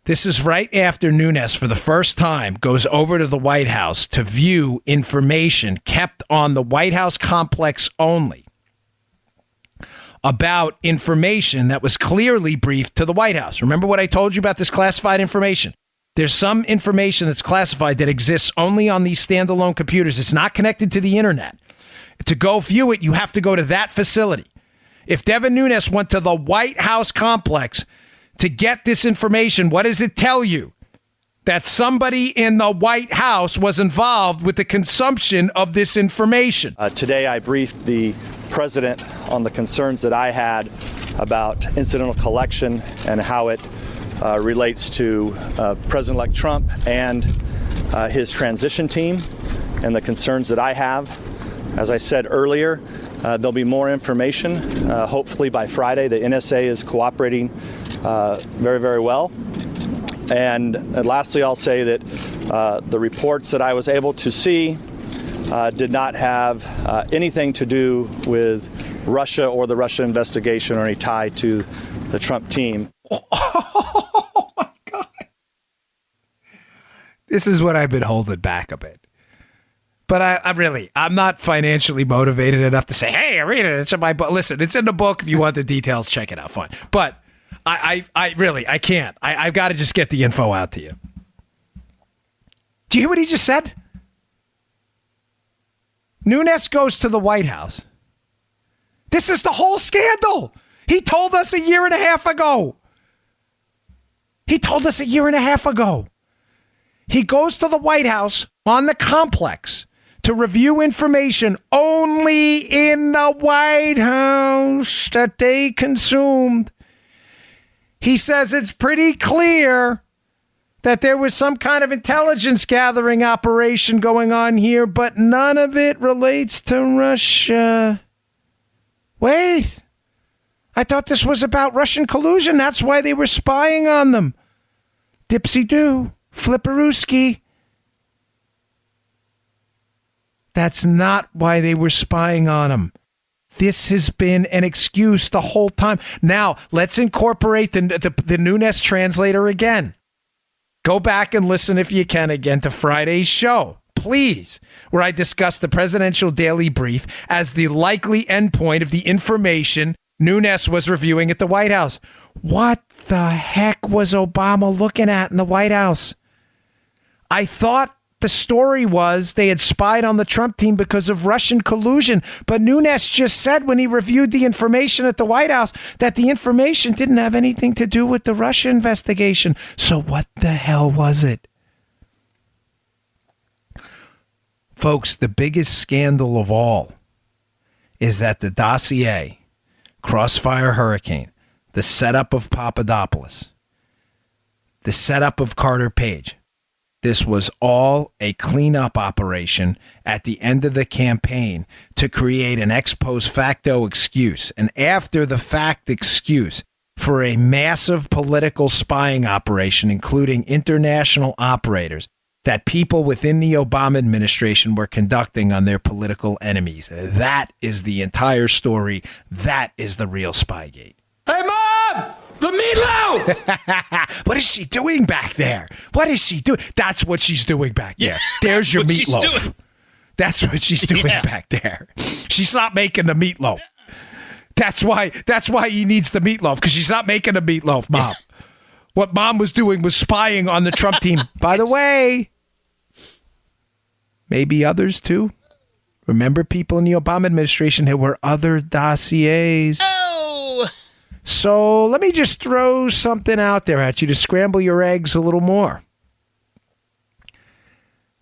This is right after Nunes, for the first time, goes over to the White House to view information kept on the White House complex only about information that was clearly briefed to the White House. Remember what I told you about this classified information? There's some information that's classified that exists only on these standalone computers. It's not connected to the internet. To go view it, you have to go to that facility. If Devin Nunes went to the White House complex to get this information, what does it tell you? That somebody in the White House was involved with the consumption of this information. Today I briefed the president on the concerns that I had about incidental collection and how it relates to President-elect Trump and his transition team, and the concerns that I have. As I said earlier, There'll be more information, hopefully by Friday. The NSA is cooperating very, very well. And lastly, I'll say that the reports that I was able to see did not have anything to do with Russia or the Russia investigation or any tie to the Trump team. Oh my God. This is what I've been holding back a bit. But I'm not financially motivated enough to say, hey, I read it. It's in my book. Listen, it's in the book. If you want the details, check it out. Fine. But I can't. I've got to just get the info out to you. Do you hear what he just said? Nunes goes to the White House. This is the whole scandal. He told us a year and a half ago. He goes to the White House on the complex to review information only in the White House that they consumed. He says it's pretty clear that there was some kind of intelligence gathering operation going on here, but none of it relates to Russia. Wait, I thought this was about Russian collusion. That's why they were spying on them. Dipsy-doo, flipperooski. That's not why they were spying on them. This has been an excuse the whole time. Now, let's incorporate the Nunes translator again. Go back and listen, if you can, again to Friday's show, please, where I discuss the presidential daily brief as the likely endpoint of the information Nunes was reviewing at the White House. What the heck was Obama looking at in the White House? I thought the story was they had spied on the Trump team because of Russian collusion. But Nunes just said when he reviewed the information at the White House that the information didn't have anything to do with the Russia investigation. So what the hell was it? Folks, the biggest scandal of all is that the dossier, Crossfire Hurricane, the setup of Papadopoulos, the setup of Carter Page, this was all a cleanup operation at the end of the campaign to create an ex post facto excuse, an after the fact excuse for a massive political spying operation, including international operators that people within the Obama administration were conducting on their political enemies. That is the entire story. That is the real Spygate. Hey, Mom! The meatloaf! What is she doing back there? What is she doing? That's what she's doing back there. There's your meatloaf. That's what she's doing back there. She's not making the meatloaf. That's why he needs the meatloaf, because she's not making the meatloaf, Mom. What Mom was doing was spying on the Trump team. By the way, maybe others too. Remember, people in the Obama administration, there were other dossiers. Oh! So let me just throw something out there at you to scramble your eggs a little more.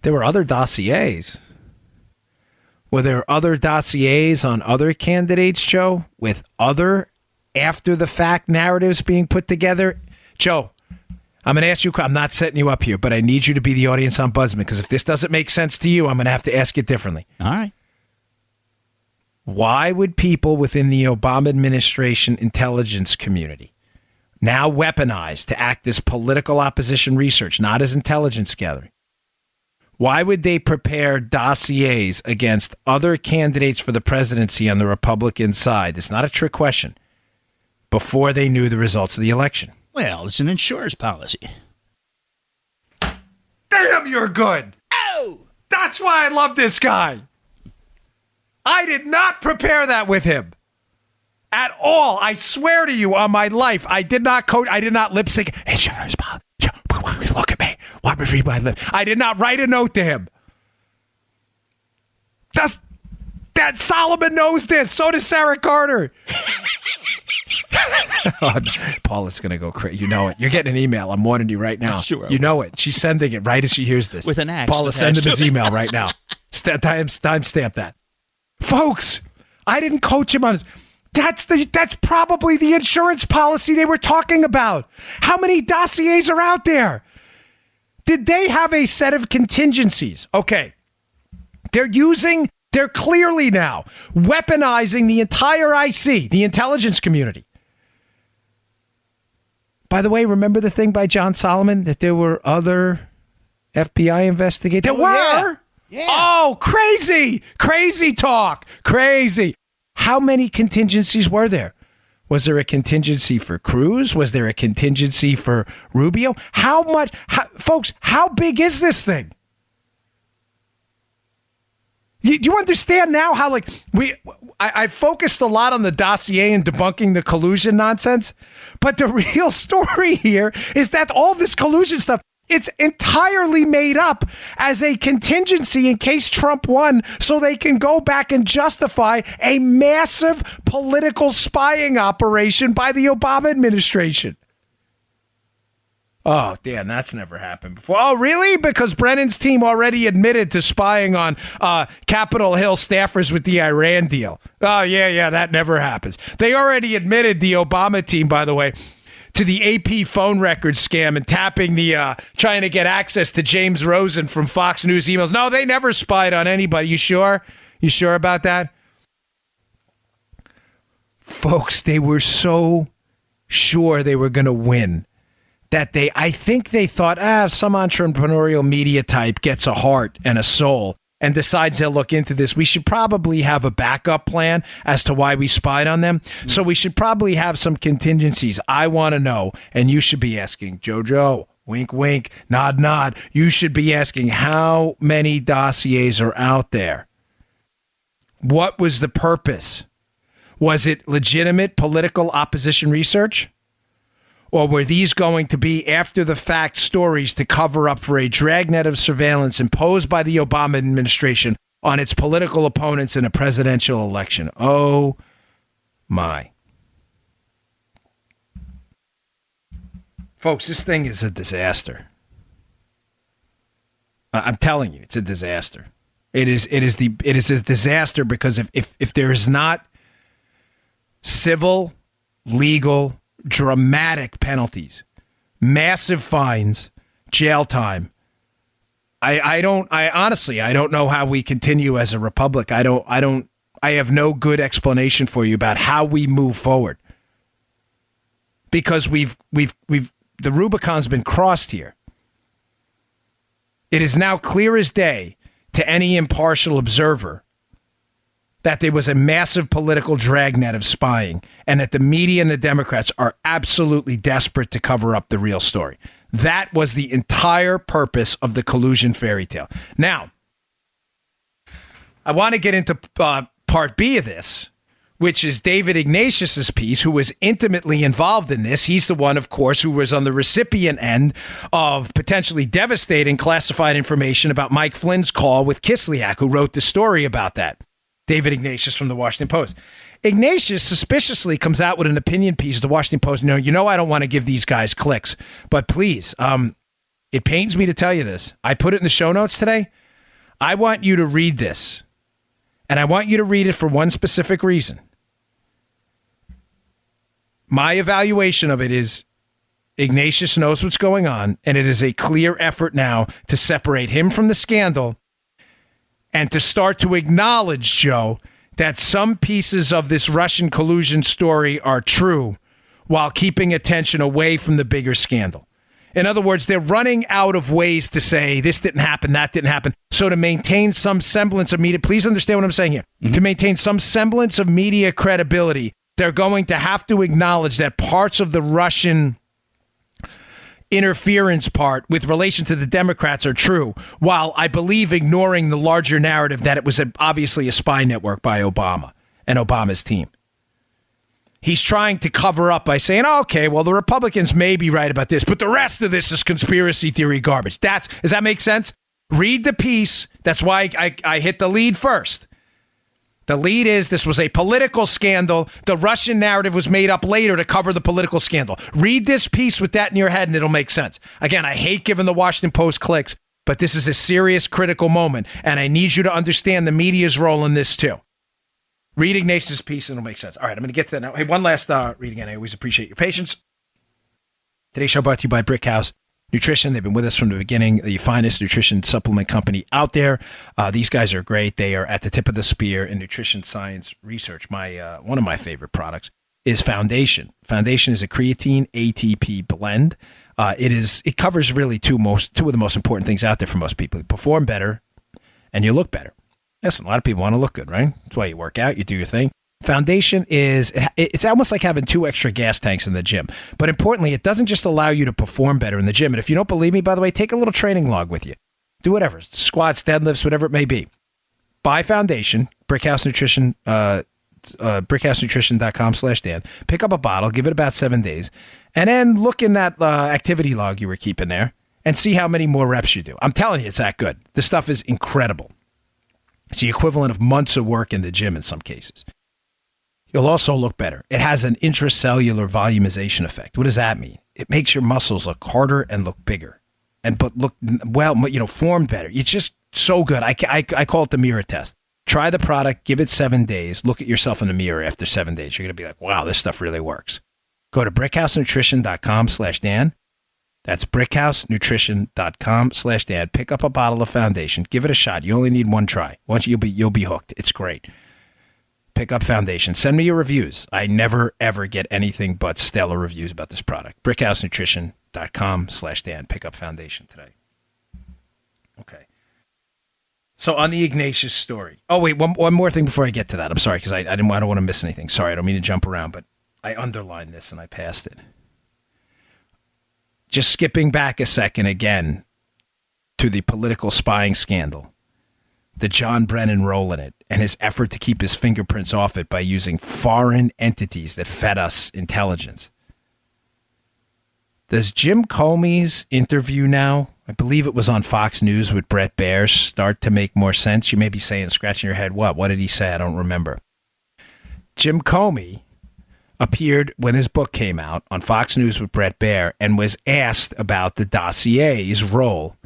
There were other dossiers. Were there other dossiers on other candidates, Joe, with other after-the-fact narratives being put together? Joe, I'm going to ask you, I'm not setting you up here, but I need you to be the audience ombudsman, because if this doesn't make sense to you, I'm going to have to ask it differently. All right. Why would people within the Obama administration intelligence community, now weaponized to act as political opposition research, not as intelligence gathering, why would they prepare dossiers against other candidates for the presidency on the Republican side? It's not a trick question. Before they knew the results of the election. Well, it's an insurance policy. Damn, you're good. Oh! That's why I love this guy. I did not prepare that with him at all. I swear to you on my life, I did not lip sync. Insurance policy. Look at me. Let me read my lips. I did not write a note to him. That Solomon knows this. So does Sarah Carter. Oh, no. Paula's going to go crazy. You know it. You're getting an email. I'm warning you right now. Sure. You know it. She's sending it right as she hears this. With an axe. Paula, send him his email right now. Timestamp that. Folks, I didn't coach him on his... That's probably the insurance policy they were talking about. How many dossiers are out there? Did they have a set of contingencies? Okay. They're using They're clearly now weaponizing the entire IC, the intelligence community. By the way, remember the thing by John Solomon that there were other FBI investigators? There were? Yeah. Oh, crazy. Crazy talk. Crazy. How many contingencies were there? Was there a contingency for Cruz? Was there a contingency for Rubio? Folks, how big is this thing? Do you understand now how, like, I focused a lot on the dossier and debunking the collusion nonsense, but the real story here is that all this collusion stuff, it's entirely made up as a contingency in case Trump won so they can go back and justify a massive political spying operation by the Obama administration. Oh, Dan, that's never happened before. Oh, really? Because Brennan's team already admitted to spying on Capitol Hill staffers with the Iran deal. Oh, yeah, that never happens. They already admitted, the Obama team, by the way, to the AP phone record scam and tapping the, trying to get access to James Rosen from Fox News emails. No, they never spied on anybody. You sure? You sure about that? Folks, they were so sure they were going to win that I think they thought, some entrepreneurial media type gets a heart and a soul and decides they'll look into this. We should probably have a backup plan as to why we spied on them. So we should probably have some contingencies. I want to know, and you should be asking, Jojo, wink, wink, nod, nod. You should be asking how many dossiers are out there. What was the purpose? Was it legitimate political opposition research? Or were these going to be after-the-fact stories to cover up for a dragnet of surveillance imposed by the Obama administration on its political opponents in a presidential election? Oh, my. Folks, this thing is a disaster. I'm telling you, it's a disaster. It is a disaster because if there is not civil, legal, dramatic penalties, massive fines, jail time, I honestly don't know how we continue as a republic. I have no good explanation for you about how we move forward, because we've the Rubicon's been crossed here. It is now clear as day to any impartial observer that there was a massive political dragnet of spying and that the media and the Democrats are absolutely desperate to cover up the real story. That was the entire purpose of the collusion fairy tale. Now, I want to get into part B of this, which is David Ignatius's piece, who was intimately involved in this. He's the one, of course, who was on the recipient end of potentially devastating classified information about Mike Flynn's call with Kislyak, who wrote the story about that. David Ignatius from the Washington Post. Ignatius suspiciously comes out with an opinion piece of the Washington Post. You know I don't want to give these guys clicks, but please, it pains me to tell you this. I put it in the show notes today. I want you to read this, and I want you to read it for one specific reason. My evaluation of it is Ignatius knows what's going on, and it is a clear effort now to separate him from the scandal and to start to acknowledge, Joe, that some pieces of this Russian collusion story are true while keeping attention away from the bigger scandal. In other words, they're running out of ways to say this didn't happen, that didn't happen. So to maintain some semblance of media, please understand what I'm saying here. Mm-hmm. To maintain some semblance of media credibility, they're going to have to acknowledge that parts of the Russian interference part with relation to the Democrats are true, while I believe ignoring the larger narrative that it was obviously a spy network by Obama and Obama's team. He's trying to cover up by saying, okay, well, the Republicans may be right about this, but the rest of this is conspiracy theory garbage. Does that make sense? Read the piece. That's why I hit the lead first. The lead is this was a political scandal. The Russian narrative was made up later to cover the political scandal. Read this piece with that in your head and it'll make sense. Again, I hate giving the Washington Post clicks, but this is a serious, critical moment, and I need you to understand the media's role in this too. Read Ignatius' piece and it'll make sense. All right, I'm going to get to that now. Hey, one last read again. I always appreciate your patience. Today's show brought to you by Brick House. Nutrition, they've been with us from the beginning, the finest nutrition supplement company out there. These guys are great. They are at the tip of the spear in nutrition science research. One of my favorite products is Foundation. Foundation is a creatine ATP blend. It covers really two of the most important things out there for most people. You perform better and you look better. Listen, a lot of people want to look good, right? That's why you work out, you do your thing. Foundation it's almost like having 2 extra gas tanks in the gym. But importantly, it doesn't just allow you to perform better in the gym. And if you don't believe me, by the way, take a little training log with you. Do whatever, squats, deadlifts, whatever it may be. Buy Foundation, Brickhouse Nutrition, brickhousenutrition.com/Dan. Pick up a bottle, give it about 7 days, and then look in that activity log you were keeping there and see how many more reps you do. I'm telling you, it's that good. This stuff is incredible. It's the equivalent of months of work in the gym in some cases. You'll also look better. It has an intracellular volumization effect. What does that mean? It makes your muscles look harder and look bigger, but look formed better. It's just so good. I call it the mirror test. Try the product, give it 7 days, look at yourself in the mirror after 7 days. You're going to be like, wow, this stuff really works. Go to brickhousenutrition.com/Dan. That's brickhousenutrition.com/Dan. Pick up a bottle of Foundation. Give it a shot. You only need one try. Once you'll be hooked. It's great. Pick up Foundation. Send me your reviews. I never, ever get anything but stellar reviews about this product. brickhousenutrition.com/Dan. Pick up Foundation today. Okay. So on the Ignatius story. Oh, wait, one more thing before I get to that. I'm sorry, because I don't want to miss anything. Sorry, I don't mean to jump around, but I underlined this and I passed it. Just skipping back a second again to the political spying scandal, the John Brennan role in it, and his effort to keep his fingerprints off it by using foreign entities that fed us intelligence. Does Jim Comey's interview now, I believe it was on Fox News with Brett Baer, start to make more sense? You may be saying, scratching your head, what? What did he say? I don't remember. Jim Comey appeared when his book came out on Fox News with Brett Baer and was asked about the dossier's role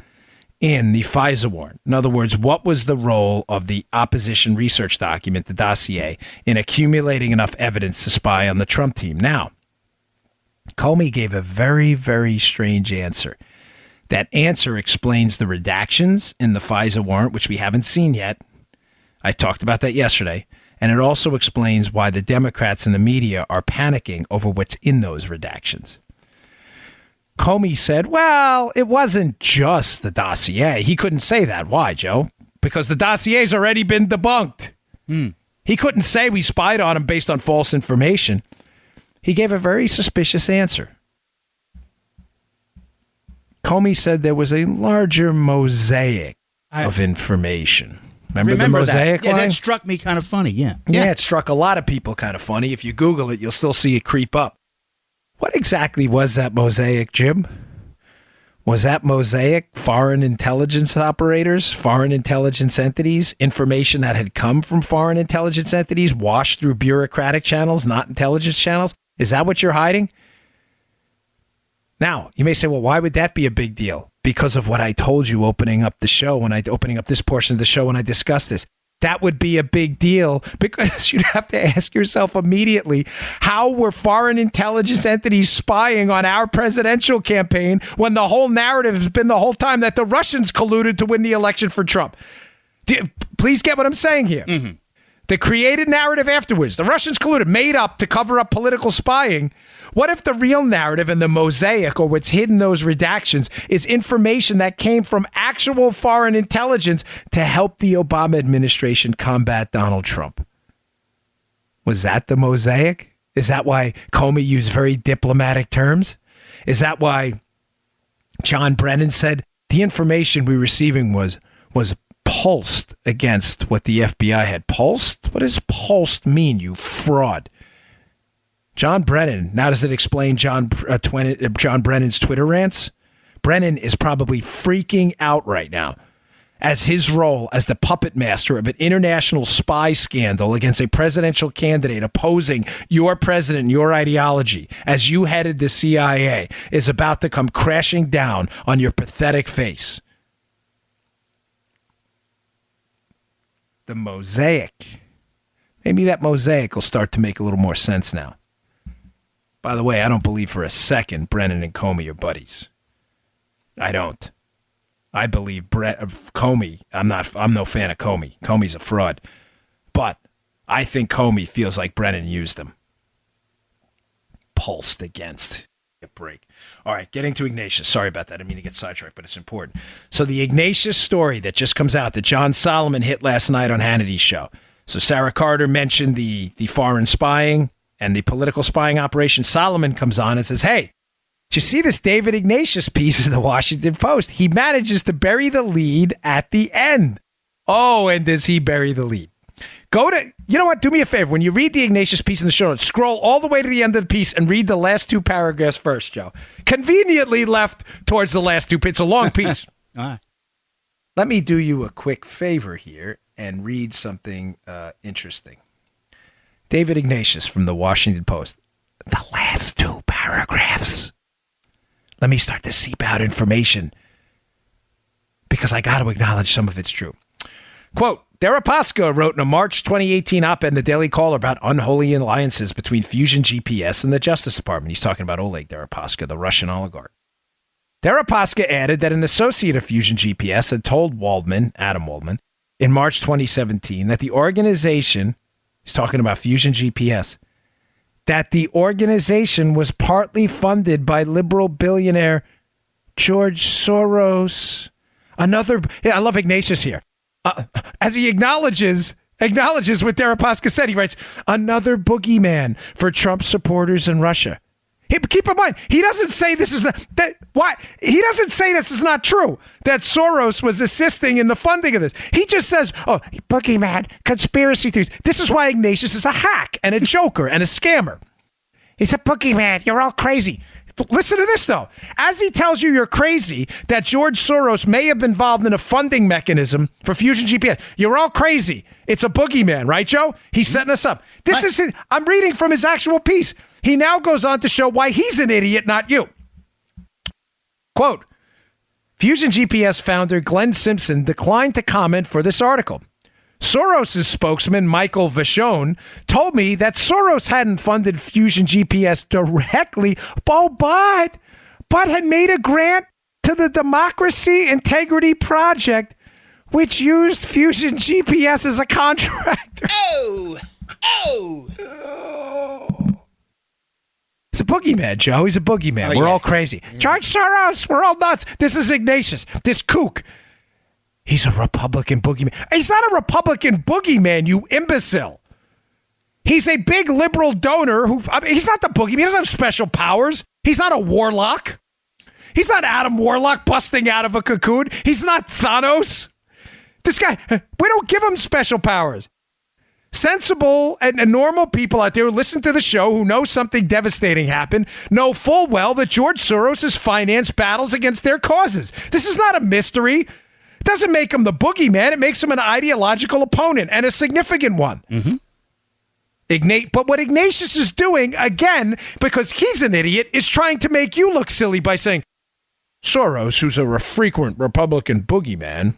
in the FISA warrant. In other words, what was the role of the opposition research document, the dossier, in accumulating enough evidence to spy on the Trump team? Now, Comey gave a very, very strange answer. That answer explains the redactions in the FISA warrant, which we haven't seen yet. I talked about that yesterday. And it also explains why the Democrats and the media are panicking over what's in those redactions. Comey said, well, it wasn't just the dossier. He couldn't say that. Why, Joe? Because the dossier's already been debunked. He couldn't say we spied on him based on false information. He gave a very suspicious answer. Comey said there was a larger mosaic of information. Remember the mosaic line? Yeah, that line? struck me kind of funny, yeah. Yeah, it struck a lot of people kind of funny. If you Google it, you'll still see it creep up. What exactly was that mosaic, Jim? Was that mosaic foreign intelligence operators, foreign intelligence entities, information that had come from foreign intelligence entities, washed through bureaucratic channels, not intelligence channels? Is that what you're hiding? Now, you may say, well, why would that be a big deal? Because of what I told you opening up this portion of the show when I discussed this. That would be a big deal because you'd have to ask yourself immediately, how were foreign intelligence entities spying on our presidential campaign when the whole narrative has been the whole time that the Russians colluded to win the election for Trump? Please get what I'm saying here. Mm-hmm. The created narrative afterwards, the Russians colluded, made up to cover up political spying. What if the real narrative and the mosaic, or what's hidden in those redactions, is information that came from actual foreign intelligence to help the Obama administration combat Donald Trump? Was that the mosaic? Is that why Comey used very diplomatic terms? Is that why John Brennan said the information we were receiving was pulsed against what the FBI had? Pulsed? What does pulsed mean, you fraud? John Brennan, now does it explain John Brennan's Twitter rants? Brennan is probably freaking out right now as his role as the puppet master of an international spy scandal against a presidential candidate opposing your president and your ideology as you headed the CIA is about to come crashing down on your pathetic face. The mosaic. Maybe that mosaic will start to make a little more sense now. By the way, I don't believe for a second Brennan and Comey are buddies. I don't. I believe Comey. I'm no fan of Comey. Comey's a fraud. But I think Comey feels like Brennan used him. Pulsed against. A break. All right, getting to Ignatius. Sorry about that. I didn't mean to get sidetracked, but it's important. So the Ignatius story that just comes out that John Solomon hit last night on Hannity's show. So Sarah Carter mentioned the foreign spying and the political spying operation. Solomon comes on and says, hey, did you see this David Ignatius piece of the Washington Post? He manages to bury the lead at the end. Oh, and does he bury the lead? You know what? Do me a favor. When you read the Ignatius piece in the show notes, scroll all the way to the end of the piece and read the last two paragraphs first, Joe. Conveniently left towards the last two. It's a long piece. All right. Let me do you a quick favor here and read something interesting. David Ignatius from the Washington Post. The last two paragraphs. Let me start to seep out information because I got to acknowledge some of it's true. Quote, Deripaska wrote in a March 2018 op-ed in the Daily Caller about unholy alliances between Fusion GPS and the Justice Department. He's talking about Oleg Deripaska, the Russian oligarch. Deripaska added that an associate of Fusion GPS had told Adam Waldman, in March 2017 that the organization, he's talking about Fusion GPS, that the organization was partly funded by liberal billionaire George Soros. I love Ignatius here. As he acknowledges what Deripaska said, he writes, another boogeyman for Trump supporters in Russia. Keep in mind, he doesn't say this is not that. Why? He doesn't say this is not true, that Soros was assisting in the funding of this. He just says, oh, boogeyman, conspiracy theories. This is why Ignatius is a hack and a joker and a scammer. He's a boogeyman. You're all crazy. Listen to this, though. As he tells you you're crazy that George Soros may have been involved in a funding mechanism for Fusion GPS, you're all crazy. It's a boogeyman, right, Joe? He's setting us up. I'm reading from his actual piece. He now goes on to show why he's an idiot, not you. Quote, Fusion GPS founder Glenn Simpson declined to comment for this article. Soros' spokesman, Michael Vachon, told me that Soros hadn't funded Fusion GPS directly, but had made a grant to the Democracy Integrity Project, which used Fusion GPS as a contractor. Oh! He's a boogeyman, Joe. He's a boogeyman. We're all crazy. Yeah. George Soros, we're all nuts. This is Ignatius, this kook. He's a Republican boogeyman. He's not a Republican boogeyman, you imbecile. He's a big liberal donor he's not the boogeyman. He doesn't have special powers. He's not a warlock. He's not Adam Warlock busting out of a cocoon. He's not Thanos. This guy, we don't give him special powers. Sensible and normal people out there who listen to the show who know something devastating happened know full well that George Soros has financed battles against their causes. This is not a mystery. It doesn't make him the boogeyman. It makes him an ideological opponent and a significant one. Mm-hmm. But what Ignatius is doing, again, because he's an idiot, is trying to make you look silly by saying, Soros, who's a frequent Republican boogeyman,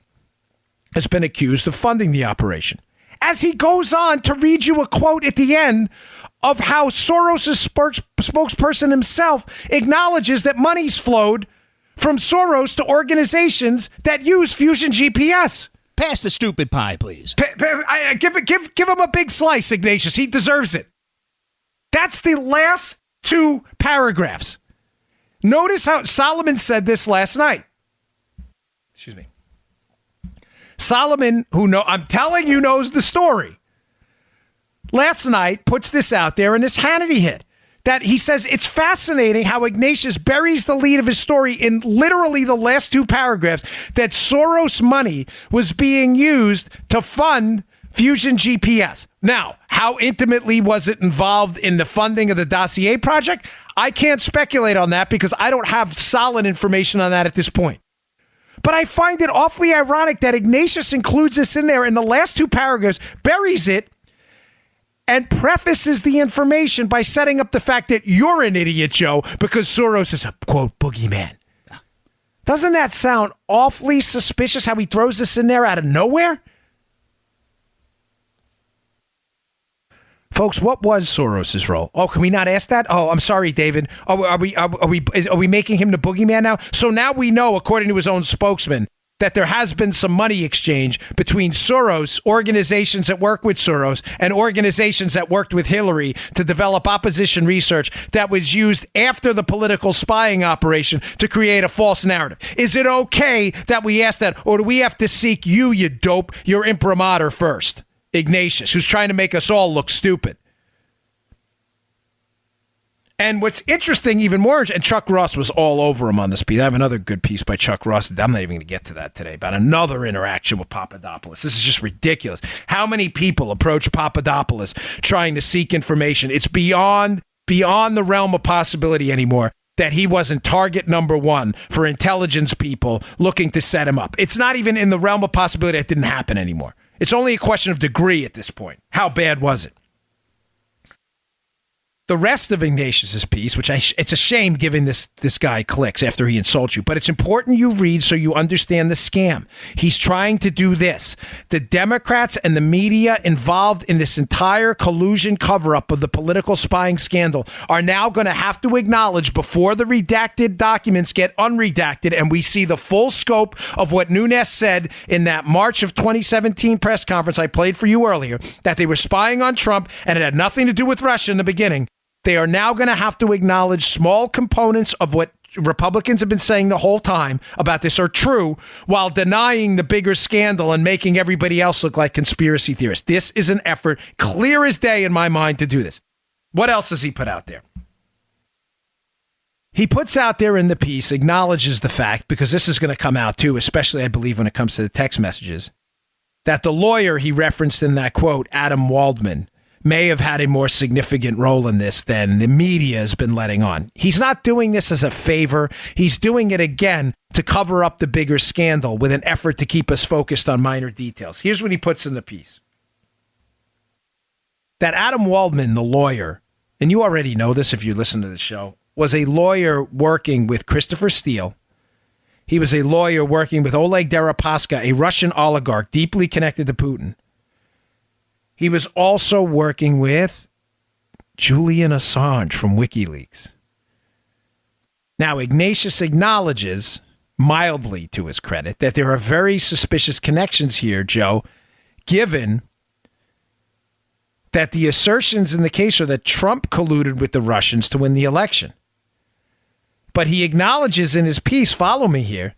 has been accused of funding the operation. As he goes on to read you a quote at the end of how Soros' spokesperson himself acknowledges that money's flowed from Soros to organizations that use Fusion GPS. Pass the stupid pie, please. Give him a big slice, Ignatius. He deserves it. That's the last two paragraphs. Notice how Solomon said this last night. Excuse me. Solomon, I'm telling you knows the story, last night puts this out there in this Hannity hit. That he says it's fascinating how Ignatius buries the lead of his story in literally the last two paragraphs, that Soros money was being used to fund Fusion GPS. Now, how intimately was it involved in the funding of the dossier project? I can't speculate on that because I don't have solid information on that at this point. But I find it awfully ironic that Ignatius includes this in there in the last two paragraphs, buries it, and prefaces the information by setting up the fact that you're an idiot, Joe, because Soros is a, quote, boogeyman. Doesn't that sound awfully suspicious how he throws this in there out of nowhere? Folks, what was Soros's role? Oh, can we not ask that? Oh, I'm sorry, David. Are we making him the boogeyman now? So now we know, according to his own spokesman, that there has been some money exchange between Soros, organizations that work with Soros, and organizations that worked with Hillary to develop opposition research that was used after the political spying operation to create a false narrative. Is it okay that we ask that, or do we have to seek you dope, your imprimatur first, Ignatius, who's trying to make us all look stupid? And what's interesting even more, and Chuck Ross was all over him on this piece. I have another good piece by Chuck Ross. I'm not even going to get to that today, about another interaction with Papadopoulos. This is just ridiculous. How many people approach Papadopoulos trying to seek information? It's beyond the realm of possibility anymore that he wasn't target number one for intelligence people looking to set him up. It's not even in the realm of possibility that didn't happen anymore. It's only a question of degree at this point. How bad was it? The rest of Ignatius's piece, which it's a shame giving this guy clicks after he insults you, but it's important you read so you understand the scam. He's trying to do this. The Democrats and the media involved in this entire collusion cover-up of the political spying scandal are now going to have to acknowledge before the redacted documents get unredacted and we see the full scope of what Nunes said in that March of 2017 press conference I played for you earlier, that they were spying on Trump and it had nothing to do with Russia in the beginning. They are now going to have to acknowledge small components of what Republicans have been saying the whole time about this are true while denying the bigger scandal and making everybody else look like conspiracy theorists. This is an effort, clear as day in my mind, to do this. What else does he put out there? He puts out there in the piece, acknowledges the fact, because this is going to come out too, especially I believe when it comes to the text messages, that the lawyer he referenced in that quote, Adam Waldman, may have had a more significant role in this than the media has been letting on. He's not doing this as a favor. He's doing it again to cover up the bigger scandal with an effort to keep us focused on minor details. Here's what he puts in the piece. That Adam Waldman, the lawyer, and you already know this if you listen to the show, was a lawyer working with Christopher Steele. He was a lawyer working with Oleg Deripaska, a Russian oligarch deeply connected to Putin. He was also working with Julian Assange from WikiLeaks. Now, Ignatius acknowledges, mildly to his credit, that there are very suspicious connections here, Joe, given that the assertions in the case are that Trump colluded with the Russians to win the election. But he acknowledges in his piece, follow me here,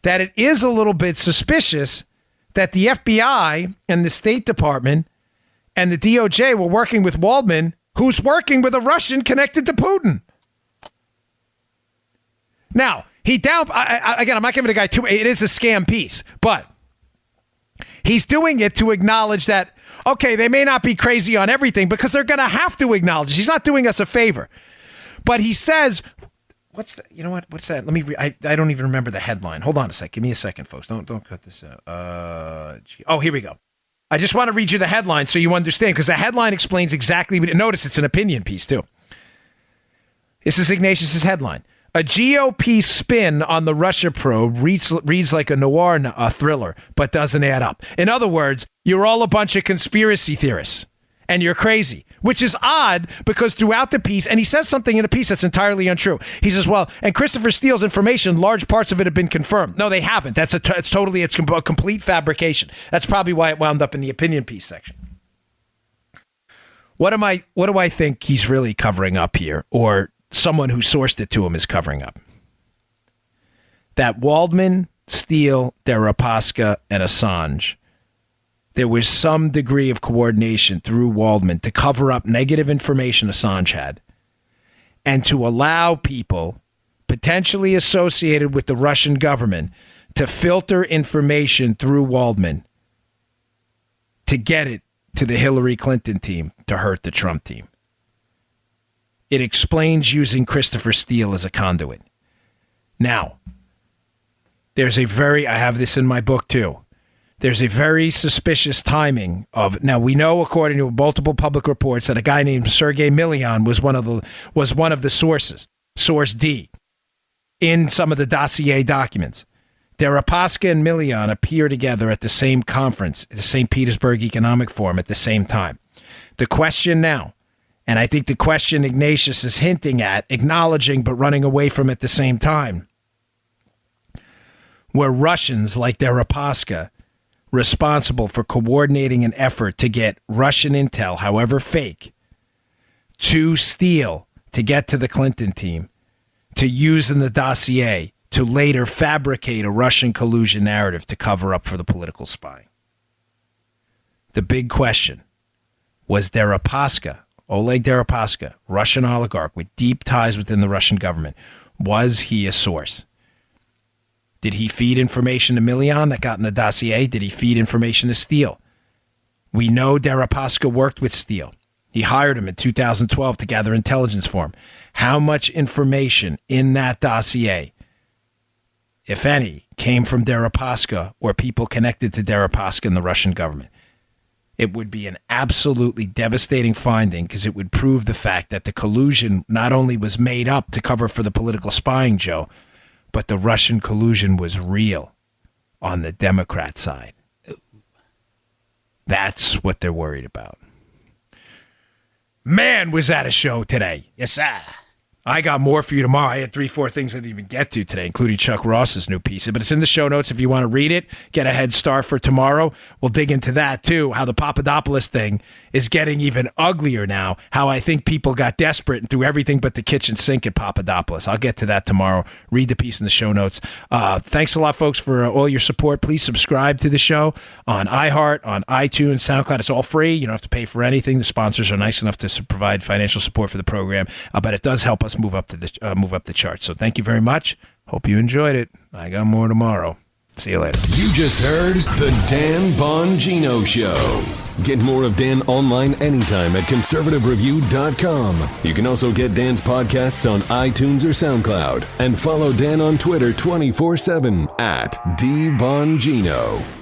that it is a little bit suspicious that the FBI and the State Department and the DOJ were working with Waldman, who's working with a Russian connected to Putin. Now, again, I'm not giving the guy it is a scam piece, but he's doing it to acknowledge that, okay, they may not be crazy on everything because they're going to have to acknowledge. He's not doing us a favor. But he says, what's that? You know what? What's that? Let me I don't even remember the headline. Hold on a sec. Give me a second, folks. Don't cut this out. Oh, here we go. I just want to read you the headline so you understand, because the headline explains exactly what. Notice it's an opinion piece, too. This is Ignatius's headline. A GOP spin on the Russia probe reads like a noir thriller, but doesn't add up. In other words, you're all a bunch of conspiracy theorists, and you're crazy, which is odd because throughout the piece, and he says something in the piece that's entirely untrue. He says, well, and Christopher Steele's information, large parts of it have been confirmed. No, they haven't. It's a complete fabrication. That's probably why it wound up in the opinion piece section. What do I think he's really covering up here, or someone who sourced it to him is covering up? That Waldman, Steele, Deripaska, and Assange, there was some degree of coordination through Waldman to cover up negative information Assange had and to allow people potentially associated with the Russian government to filter information through Waldman to get it to the Hillary Clinton team to hurt the Trump team. It explains using Christopher Steele as a conduit. Now, I have this in my book too. There's a very suspicious timing of, now we know according to multiple public reports that a guy named Sergei Milian was one of the sources, source D, in some of the dossier documents. Deripaska and Milian appear together at the same conference, the St. Petersburg Economic Forum at the same time. The question now, and I think the question Ignatius is hinting at, acknowledging but running away from at the same time, were Russians like Deripaska responsible for coordinating an effort to get Russian intel, however fake, to steal, to get to the Clinton team, to use in the dossier, to later fabricate a Russian collusion narrative to cover up for the political spying? The big question, was Deripaska, Oleg Deripaska, Russian oligarch with deep ties within the Russian government, was he a source? Did he feed information to Milian that got in the dossier? Did he feed information to Steele? We know Deripaska worked with Steele. He hired him in 2012 to gather intelligence for him. How much information in that dossier, if any, came from Deripaska or people connected to Deripaska in the Russian government? It would be an absolutely devastating finding because it would prove the fact that the collusion not only was made up to cover for the political spying, Joe, but the Russian collusion was real on the Democrat side. That's what they're worried about. Man, was that a show today. Yes, sir. I got more for you tomorrow. I had 3-4 things I didn't even get to today, including Chuck Ross's new piece. But it's in the show notes if you want to read it. Get a head start for tomorrow. We'll dig into that, too, how the Papadopoulos thing is getting even uglier now, how I think people got desperate and threw everything but the kitchen sink at Papadopoulos. I'll get to that tomorrow. Read the piece in the show notes. Thanks a lot, folks, for all your support. Please subscribe to the show on iHeart, on iTunes, SoundCloud. It's all free. You don't have to pay for anything. The sponsors are nice enough to provide financial support for the program, but it does help us move up the charts. So thank you very much. Hope you enjoyed it. I got more tomorrow. See you later. You just heard the Dan Bongino Show. Get more of Dan online anytime at conservativereview.com. You can also get Dan's podcasts on iTunes or SoundCloud. And follow Dan on Twitter 24/7 at DBongino.